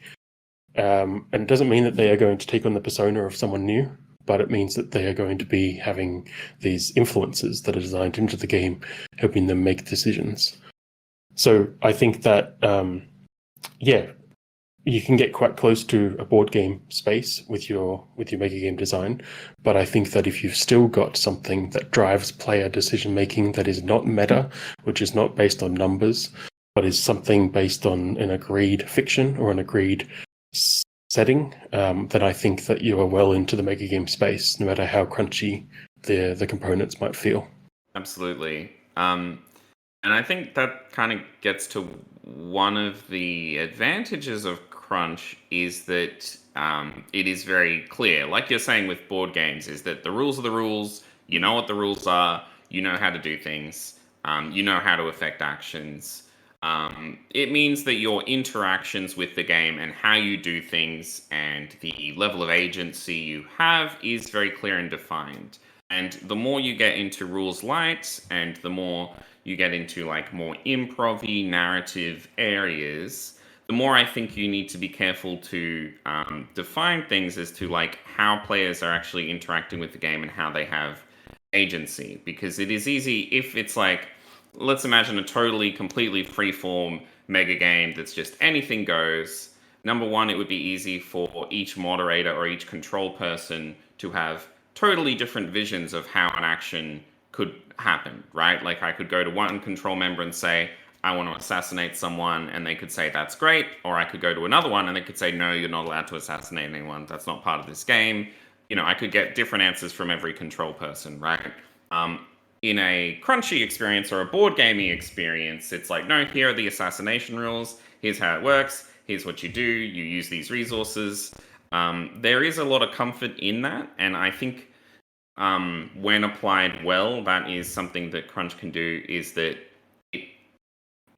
S2: And it doesn't mean that they are going to take on the persona of someone new, but it means that they are going to be having these influences that are designed into the game, helping them make decisions. So I think that, you can get quite close to a board game space with your mega game design, but I think that if you've still got something that drives player decision making that is not meta, which is not based on numbers, but is something based on an agreed fiction or an agreed setting, then I think that you are well into the mega game space, no matter how crunchy the components might feel.
S1: Absolutely. And I think that kind of gets to one of the advantages of crunch is that it is very clear. Like you're saying with board games, is that the rules are the rules. You know what the rules are. You know how to do things. You know how to affect actions. It means that your interactions with the game and how you do things and the level of agency you have is very clear and defined. And the more you get into rules light and the more you get into like more improv-y narrative areas, the more I think you need to be careful to define things as to like how players are actually interacting with the game and how they have agency. Because it is easy if it's like, let's imagine a totally, completely freeform mega game that's just anything goes. Number one, it would be easy for each moderator or each control person to have totally different visions of how an action could happen, right? Like I could go to one control member and say, I want to assassinate someone, and they could say, that's great. Or I could go to another one and they could say, no, you're not allowed to assassinate anyone. That's not part of this game. I could get different answers from every control person, right? In a crunchy experience or a board gaming experience, it's like, no, here are the assassination rules. Here's how it works. Here's what you do. You use these resources. There is a lot of comfort in that. And I think when applied well, that is something that crunch can do, is that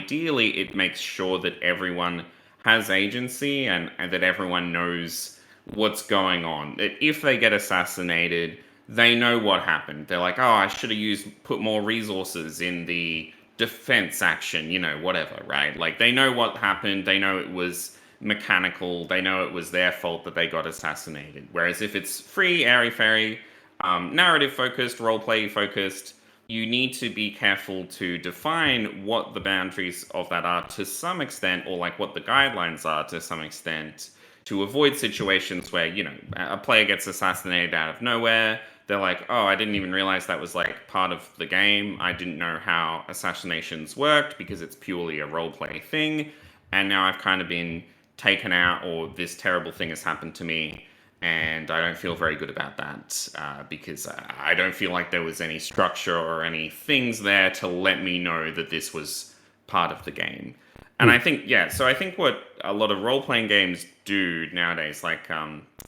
S1: ideally it makes sure that everyone has agency and that everyone knows what's going on. That if they get assassinated, they know what happened. They're like, oh, I should have put more resources in the defense action, whatever, right? Like they know what happened. They know it was mechanical. They know it was their fault that they got assassinated. Whereas if it's free, airy-fairy, narrative focused, roleplay focused, you need to be careful to define what the boundaries of that are to some extent, or like what the guidelines are to some extent, to avoid situations where, a player gets assassinated out of nowhere. They're like, oh, I didn't even realize that was like part of the game. I didn't know how assassinations worked because it's purely a roleplay thing. And now I've kind of been taken out, or this terrible thing has happened to me. And I don't feel very good about that because I don't feel like there was any structure or any things there to let me know that this was part of the game. And I think, so I think what a lot of role-playing games do nowadays, like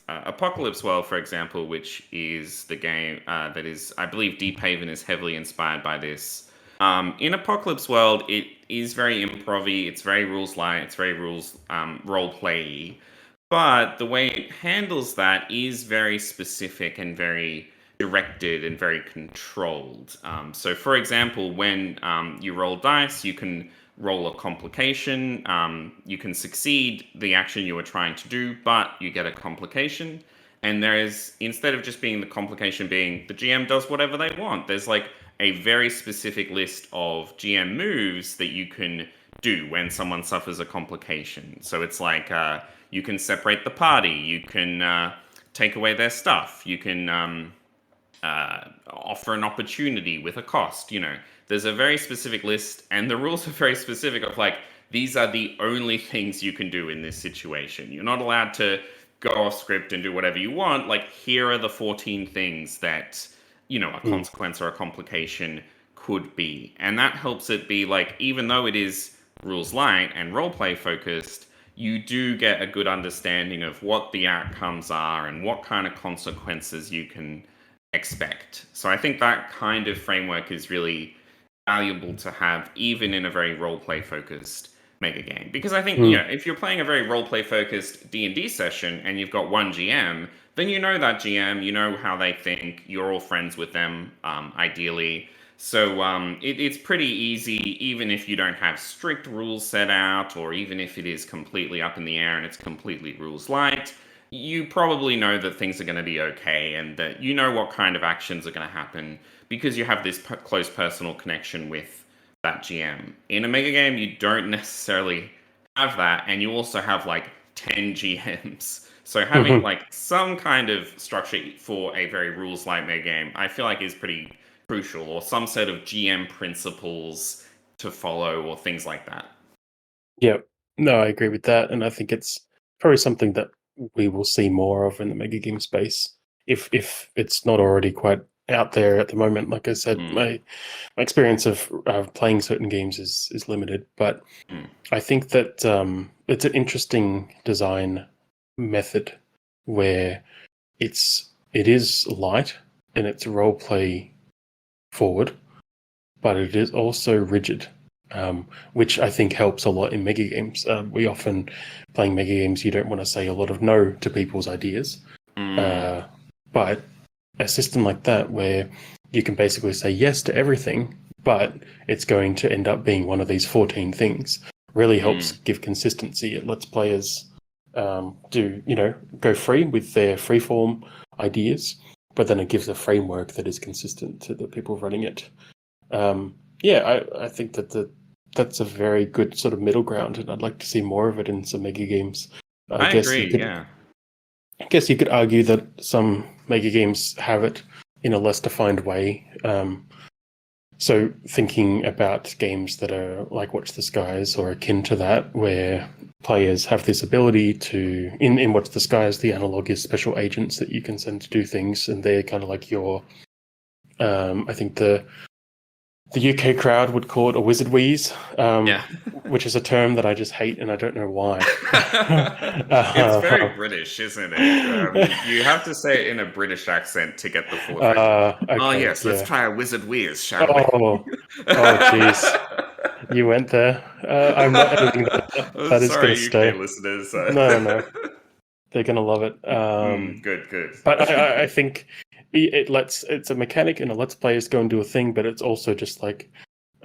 S1: Apocalypse World, for example, which is the game that is, I believe Deep Haven is heavily inspired by this. In Apocalypse World, it is very improv-y, it's very rules-light, it's very rules role-play-y. But the way it handles that is very specific and very directed and very controlled. So, for example, when you roll dice, you can roll a complication. You can succeed the action you were trying to do, but you get a complication. And instead of just being the complication being the GM does whatever they want, there's like a very specific list of GM moves that you can do when someone suffers a complication. So it's like you can separate the party, you can take away their stuff. You can offer an opportunity with a cost. There's a very specific list, and the rules are very specific of like, these are the only things you can do in this situation. You're not allowed to go off script and do whatever you want. Like, here are the 14 things that, a consequence or a complication could be. And that helps it be like, even though it is rules light and roleplay focused, you do get a good understanding of what the outcomes are and what kind of consequences you can expect. So I think that kind of framework is really valuable to have, even in a very roleplay focused mega game. Because I think, if you're playing a very roleplay focused D&D session and you've got one GM, then you know that GM, you know how they think, you're all friends with them, ideally. So it's pretty easy, even if you don't have strict rules set out, or even if it is completely up in the air and it's completely rules light, you probably know that things are going to be okay, and that you know what kind of actions are going to happen because you have this close personal connection with that GM. In a mega game, you don't necessarily have that, and you also have like 10 GMs. So having like some kind of structure for a very rules light mega game, I feel like is pretty crucial, or some set of GM principles to follow, or things like that.
S2: Yeah, no, I agree with that, and I think it's probably something that we will see more of in the mega game space, if it's not already quite out there at the moment. Like I said, my experience of playing certain games is limited, but I think that it's an interesting design method where it is light and it's role play forward, but it is also rigid, which I think helps a lot in mega games. We often, playing mega games, you don't want to say a lot of no to people's ideas, but a system like that where you can basically say yes to everything, but it's going to end up being one of these 14 things, really helps give consistency. It lets players go free with their freeform ideas, but then it gives a framework that is consistent to the people running it. I think that's a very good sort of middle ground, and I'd like to see more of it in some mega games.
S1: I agree, yeah.
S2: I guess you could argue that some mega games have it in a less defined way. So thinking about games that are like Watch the Skies or akin to that, where players have this ability to, in Watch the Skies, the analog is special agents that you can send to do things, and they're kind of like your, I think the UK crowd would call it a wizard wheeze, which is a term that I just hate, and I don't know why.
S1: It's very British, isn't it? You have to say it in a British accent to get the full okay, let's try a wizard wheeze, shall we?
S2: Oh, jeez. You went there. I'm not editing that. That is going to stay.
S1: UK listeners.
S2: No. They're going to love it.
S1: Good.
S2: But I think it's a mechanic, and it lets players go and do a thing, but it's also just like,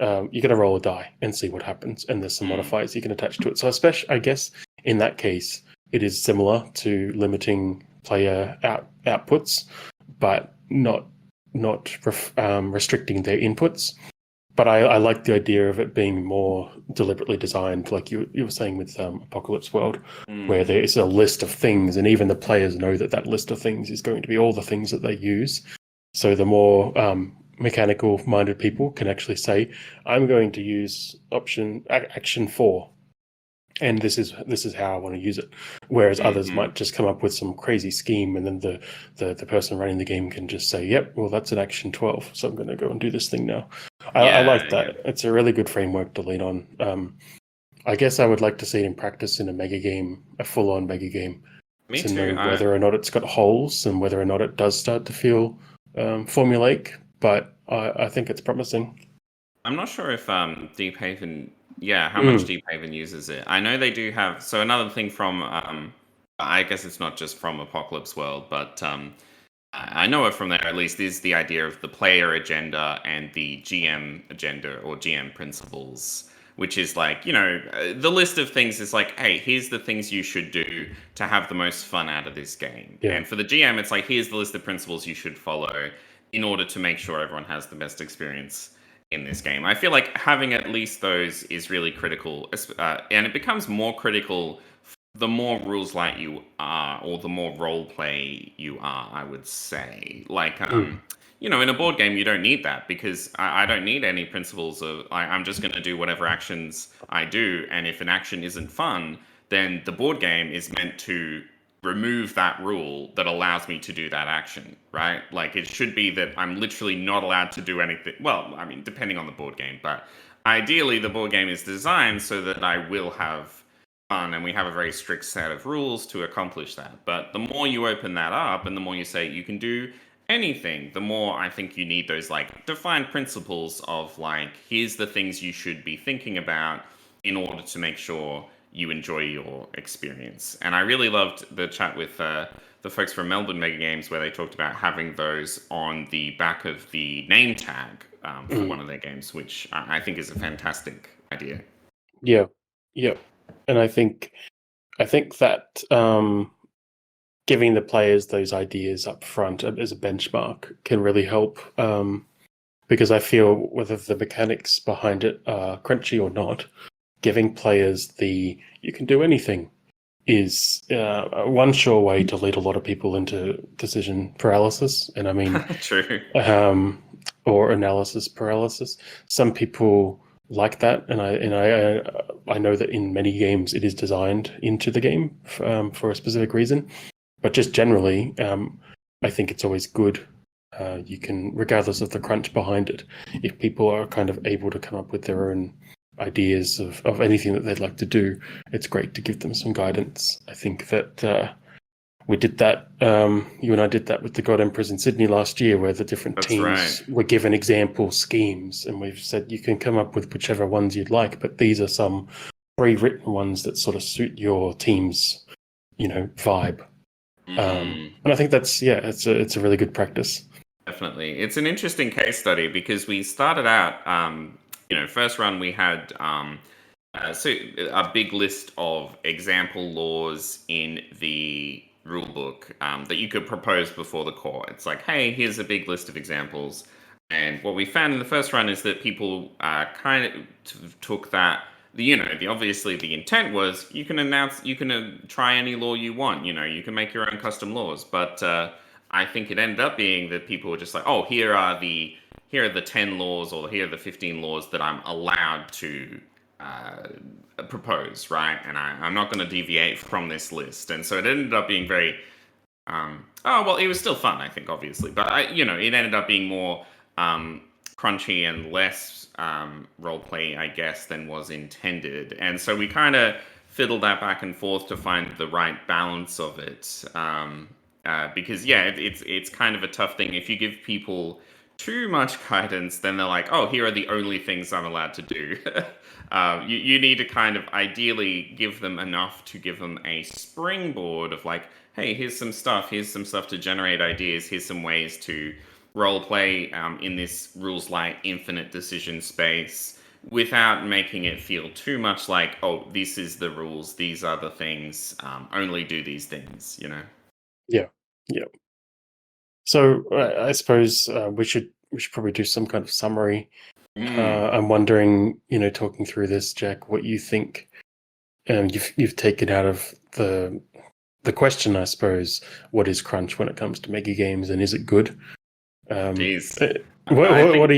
S2: you got to roll a die and see what happens, and there's some modifiers you can attach to it. So especially, I guess, in that case, it is similar to limiting player outputs, but not restricting their inputs. But I like the idea of it being more deliberately designed, like you were saying with Apocalypse World, where there is a list of things, and even the players know that list of things is going to be all the things that they use. So the more mechanical-minded people can actually say, I'm going to use action 4, and this is how I want to use it. Whereas others might just come up with some crazy scheme, and then the person running the game can just say, yep, well, that's an action 12, so I'm going to go and do this thing now. I like that. Yeah. It's a really good framework to lean on. I guess I would like to see it in practice in a mega game, a full-on mega game, to know whether or not it's got holes and whether or not it does start to feel formulaic, but I think it's promising.
S1: I'm not sure if Deep Haven... Yeah, how much Deep Haven uses it. I know they do have... So another thing from... I guess it's not just from Apocalypse World, but I know it from there at least, is the idea of the player agenda and the GM agenda, or GM principles, which is like, the list of things is like, hey, here's the things you should do to have the most fun out of this game. Yeah. And for the GM, it's like, here's the list of principles you should follow in order to make sure everyone has the best experience in this game. I feel like having at least those is really critical, and it becomes more critical the more rules light you are, or the more role play you are, I would say. Like, in a board game, you don't need that because I don't need any principles of I'm just going to do whatever actions I do, and if an action isn't fun, then the board game is meant to remove that rule that allows me to do that action, right? Like it should be that I'm literally not allowed to do anything. Well, I mean, depending on the board game, but ideally the board game is designed so that I will have fun and we have a very strict set of rules to accomplish that. But the more you open that up and the more you say you can do anything, the more I think you need those like defined principles of like, here's the things you should be thinking about in order to make sure you enjoy your experience. And I really loved the chat with the folks from Melbourne Megagames where they talked about having those on the back of the name tag for one of their games, which I think is a fantastic idea.
S2: Yeah, yeah, and I think that giving the players those ideas up front as a benchmark can really help. Because I feel whether the mechanics behind it are crunchy or not, giving players the you can do anything is one sure way to lead a lot of people into decision paralysis. And I mean,
S1: True.
S2: Or analysis paralysis. Some people like that, and I know that in many games it is designed into the game for a specific reason. But just generally, I think it's always good. You can, regardless of the crunch behind it, if people are kind of able to come up with their own ideas of anything that they'd like to do, it's great to give them some guidance. I think that we did that. You and I did that with the God Emperors in Sydney last year, where the different teams were given example schemes, and we've said you can come up with whichever ones you'd like, but these are some pre-written ones that sort of suit your team's, vibe. And I think that's it's a really good practice.
S1: Definitely. It's an interesting case study because we started out, first run we had so a big list of example laws in the rule book that you could propose before the court. It's like, hey, here's a big list of examples. And what we found in the first run is that people kind of took that. Obviously the intent was you can try any law you want. You can make your own custom laws, but I think it ended up being that people were just like, oh, here are the 10 laws or here are the 15 laws that I'm allowed to propose, right? And I'm not going to deviate from this list. And so it ended up being very, it was still fun, I think, obviously, but it ended up being more crunchy and less role play, I guess, than was intended. And so we kind of fiddled that back and forth to find the right balance of it. Because it's kind of a tough thing. If you give people too much guidance, then they're like, oh, here are the only things I'm allowed to do. You need to kind of ideally give them enough to give them a springboard of like, hey, here's some stuff to generate ideas, here's some ways to role play in this rules light infinite decision space without making it feel too much like, oh, this is the rules, these are the things, only do these things,
S2: Yeah. So I suppose we should probably do some kind of summary. I'm wondering, talking through this, Jack, what you think you've taken out of the question, I suppose. What is crunch when it comes to Megagames, and is it good?
S1: Jeez.
S2: What are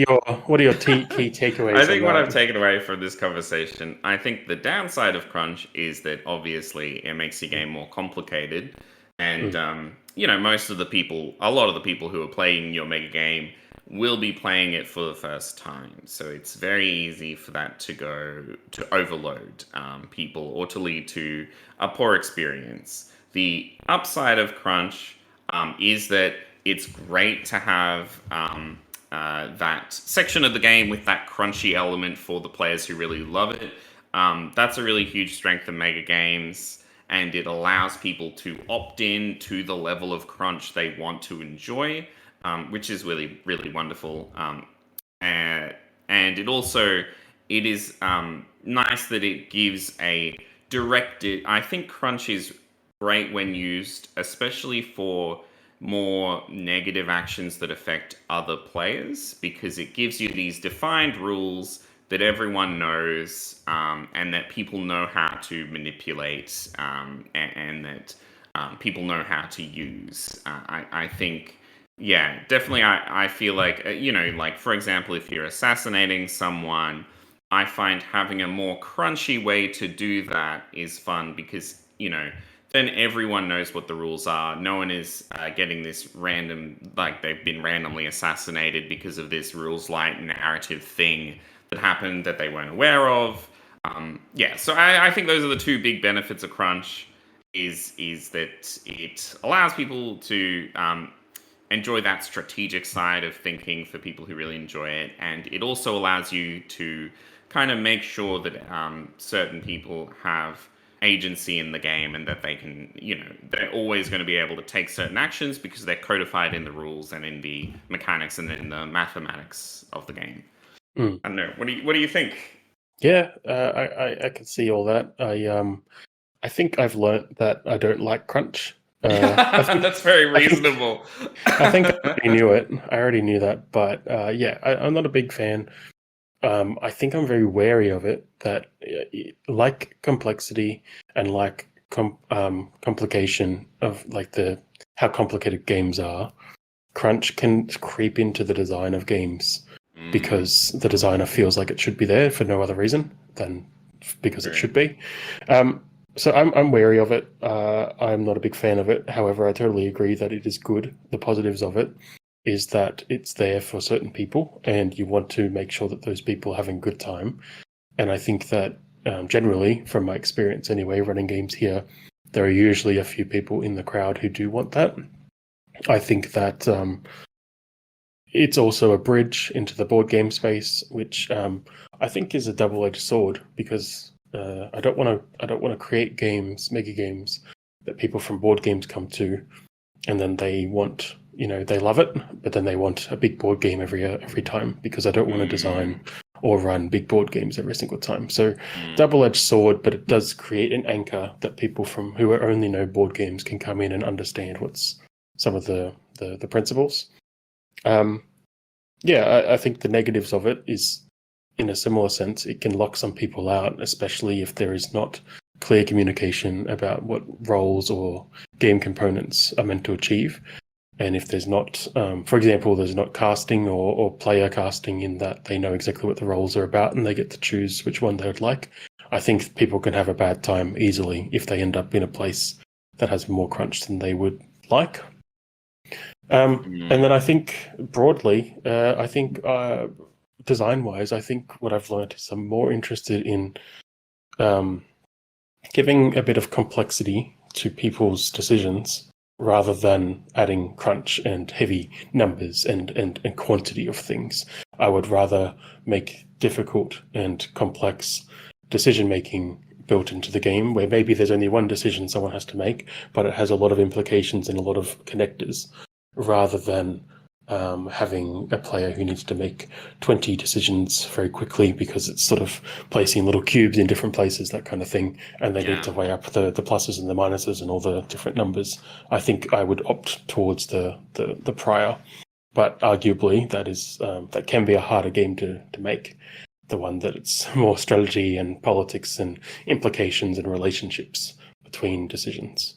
S2: your key takeaways?
S1: I think what I've taken away from this conversation, I think the downside of crunch is that obviously it makes your game more complicated, and a lot of the people who are playing your mega game will be playing it for the first time, so it's very easy for that to go to overload people or to lead to a poor experience. The upside of crunch is that it's great to have that section of the game with that crunchy element for the players who really love it. That's a really huge strength of Megagames, and it allows people to opt in to the level of crunch they want to enjoy, which is really, really wonderful. And it is nice that it gives a directed. I think crunch is great when used, especially for more negative actions that affect other players, because it gives you these defined rules that everyone knows, and that people know how to manipulate, and that people know how to use. I think, yeah, definitely. I feel like, like, for example, if you're assassinating someone, I find having a more crunchy way to do that is fun because, then everyone knows what the rules are. No one is getting this random, like they've been randomly assassinated because of this rules light narrative thing that happened that they weren't aware of. Yeah, so I think those are the two big benefits of Crunch. Is that it allows people to enjoy that strategic side of thinking for people who really enjoy it, and it also allows you to kind of make sure that certain people have agency in the game and that they can, they're always going to be able to take certain actions because they're codified in the rules and in the mechanics and in the mathematics of the game.
S2: Mm.
S1: I don't know. What do you think?
S2: Yeah, I can see all that. I think I've learnt that I don't like crunch.
S1: That's very reasonable.
S2: I think I already knew it. I already knew that, but yeah, I'm not a big fan. I think I'm very wary of it. That like complexity and like complication of like the how complicated games are, crunch can creep into the design of games because the designer feels like it should be there for no other reason than because it should be. So I'm wary of it. I'm not a big fan of it. However, I totally agree that it is good. The positives of it is that it's there for certain people, and you want to make sure that those people are having a good time. And I think that generally, from my experience anyway, running games here, there are usually a few people in the crowd who do want that. I think that it's also a bridge into the board game space, which I think is a double-edged sword because I don't want to create games, mega games that people from board games come to, and then they want, they love it, but then they want a big board game every time because I don't want to design or run big board games every single time. So double-edged sword, but it does create an anchor that people from who only know board games can come in and understand what's some of the principles. Yeah, I think the negatives of it is, in a similar sense, it can lock some people out, especially if there is not clear communication about what roles or game components are meant to achieve. And if there's not, for example, there's not casting or player casting in that they know exactly what the roles are about and they get to choose which one they would like, I think people can have a bad time easily if they end up in a place that has more crunch than they would like. And then I think broadly, I think design-wise, I think what I've learned is I'm more interested in giving a bit of complexity to people's decisions rather than adding crunch and heavy numbers and quantity of things. I would rather make difficult and complex decision-making built into the game where maybe there's only one decision someone has to make, but it has a lot of implications and a lot of connectors, rather than having a player who needs to make 20 decisions very quickly because it's sort of placing little cubes in different places, that kind of thing, and they need to weigh up the pluses and the minuses and all the different numbers. I think I would opt towards the prior, but arguably that can be a harder game to make, the one that it's more strategy and politics and implications and relationships between decisions.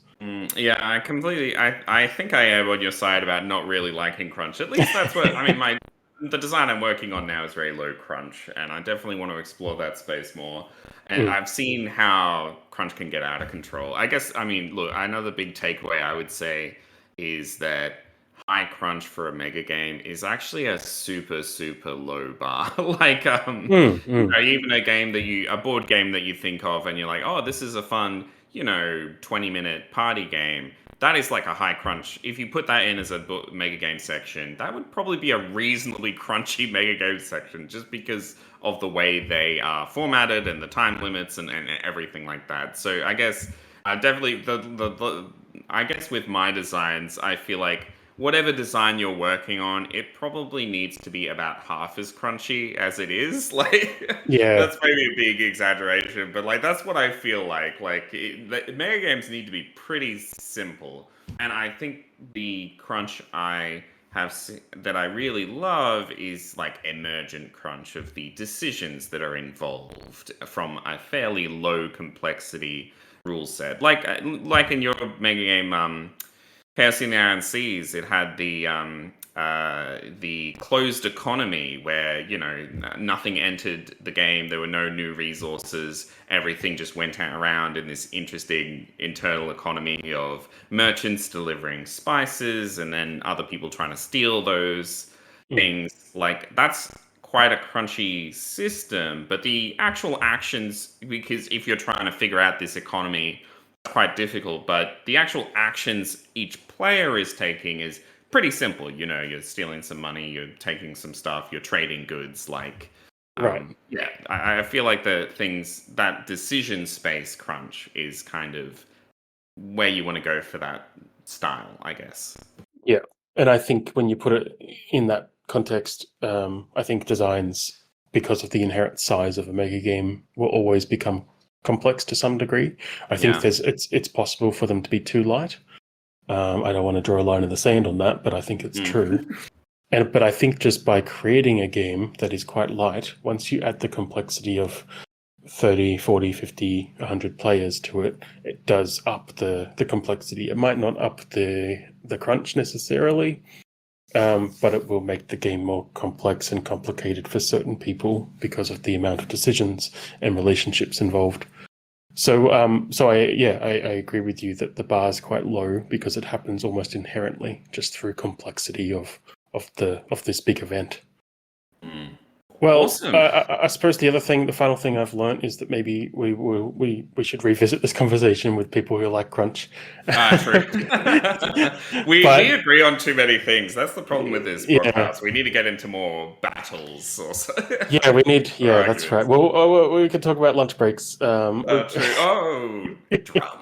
S1: Yeah, I think I am on your side about not really liking crunch. At least that's what I mean. The design I'm working on now is very low crunch, and I definitely want to explore that space more. And I've seen how crunch can get out of control. I guess, I mean, look, I know the big takeaway I would say is that high crunch for a mega game is actually a super, super low bar. Like, even a board game that you think of and you're like, oh, this is a fun, 20-minute party game. That is like a high crunch. If you put that in as a mega game section, that would probably be a reasonably crunchy mega game section just because of the way they are formatted and the time limits and everything like that. So I guess definitely I guess with my designs, I feel like whatever design you're working on, it probably needs to be about half as crunchy as it is. Like,
S2: Yeah.
S1: that's maybe a big exaggeration, but like that's what I feel like. Like, mega games need to be pretty simple, and I think the crunch I that I really love is like emergent crunch of the decisions that are involved from a fairly low complexity rule set. Like in your mega game Chaos in the Iron Seas, it had the closed economy where nothing entered the game. There were no new resources. Everything just went around in this interesting internal economy of merchants delivering spices and then other people trying to steal those things. Like that's quite a crunchy system, but the actual actions, because if you're trying to figure out this economy, quite difficult, but the actual actions each player is taking is pretty simple. You're stealing some money, you're taking some stuff, you're trading goods.
S2: Right.
S1: Yeah, I feel like that decision space crunch is kind of where you want to go for that style, I guess.
S2: Yeah. And I think when you put it in that context, I think designs, because of the inherent size of a mega game, will always become complex to some degree. I think
S1: Yeah.
S2: it's possible for them to be too light. I don't want to draw a line in the sand on that, but I think it's true. But I think just by creating a game that is quite light, once you add the complexity of 30, 40, 50, 100 players to it, it does up the complexity. It might not up the crunch necessarily, but it will make the game more complex and complicated for certain people because of the amount of decisions and relationships involved. So, I agree with you that the bar is quite low because it happens almost inherently just through complexity of this big event. Well,
S1: Awesome.
S2: I suppose the final thing I've learned is that maybe we should revisit this conversation with people who like crunch.
S1: True. we agree on too many things. That's the problem with this podcast.
S2: Yeah.
S1: We need to get into more battles.
S2: Yeah, we need. Yeah, that's right. Well, we could talk about lunch breaks.
S1: True. Oh, drama.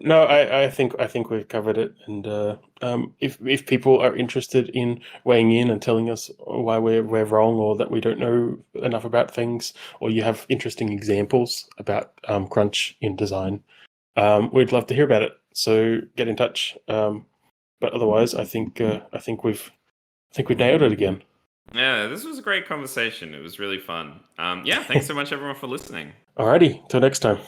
S2: No, I think we've covered it, and if people are interested in weighing in and telling us why we're wrong or that we don't know enough about things, or you have interesting examples about crunch in design, we'd love to hear about it. So get in touch. But otherwise, I think we've nailed it again.
S1: Yeah, this was a great conversation. It was really fun. Yeah, thanks so much everyone for listening.
S2: Alrighty, till next time.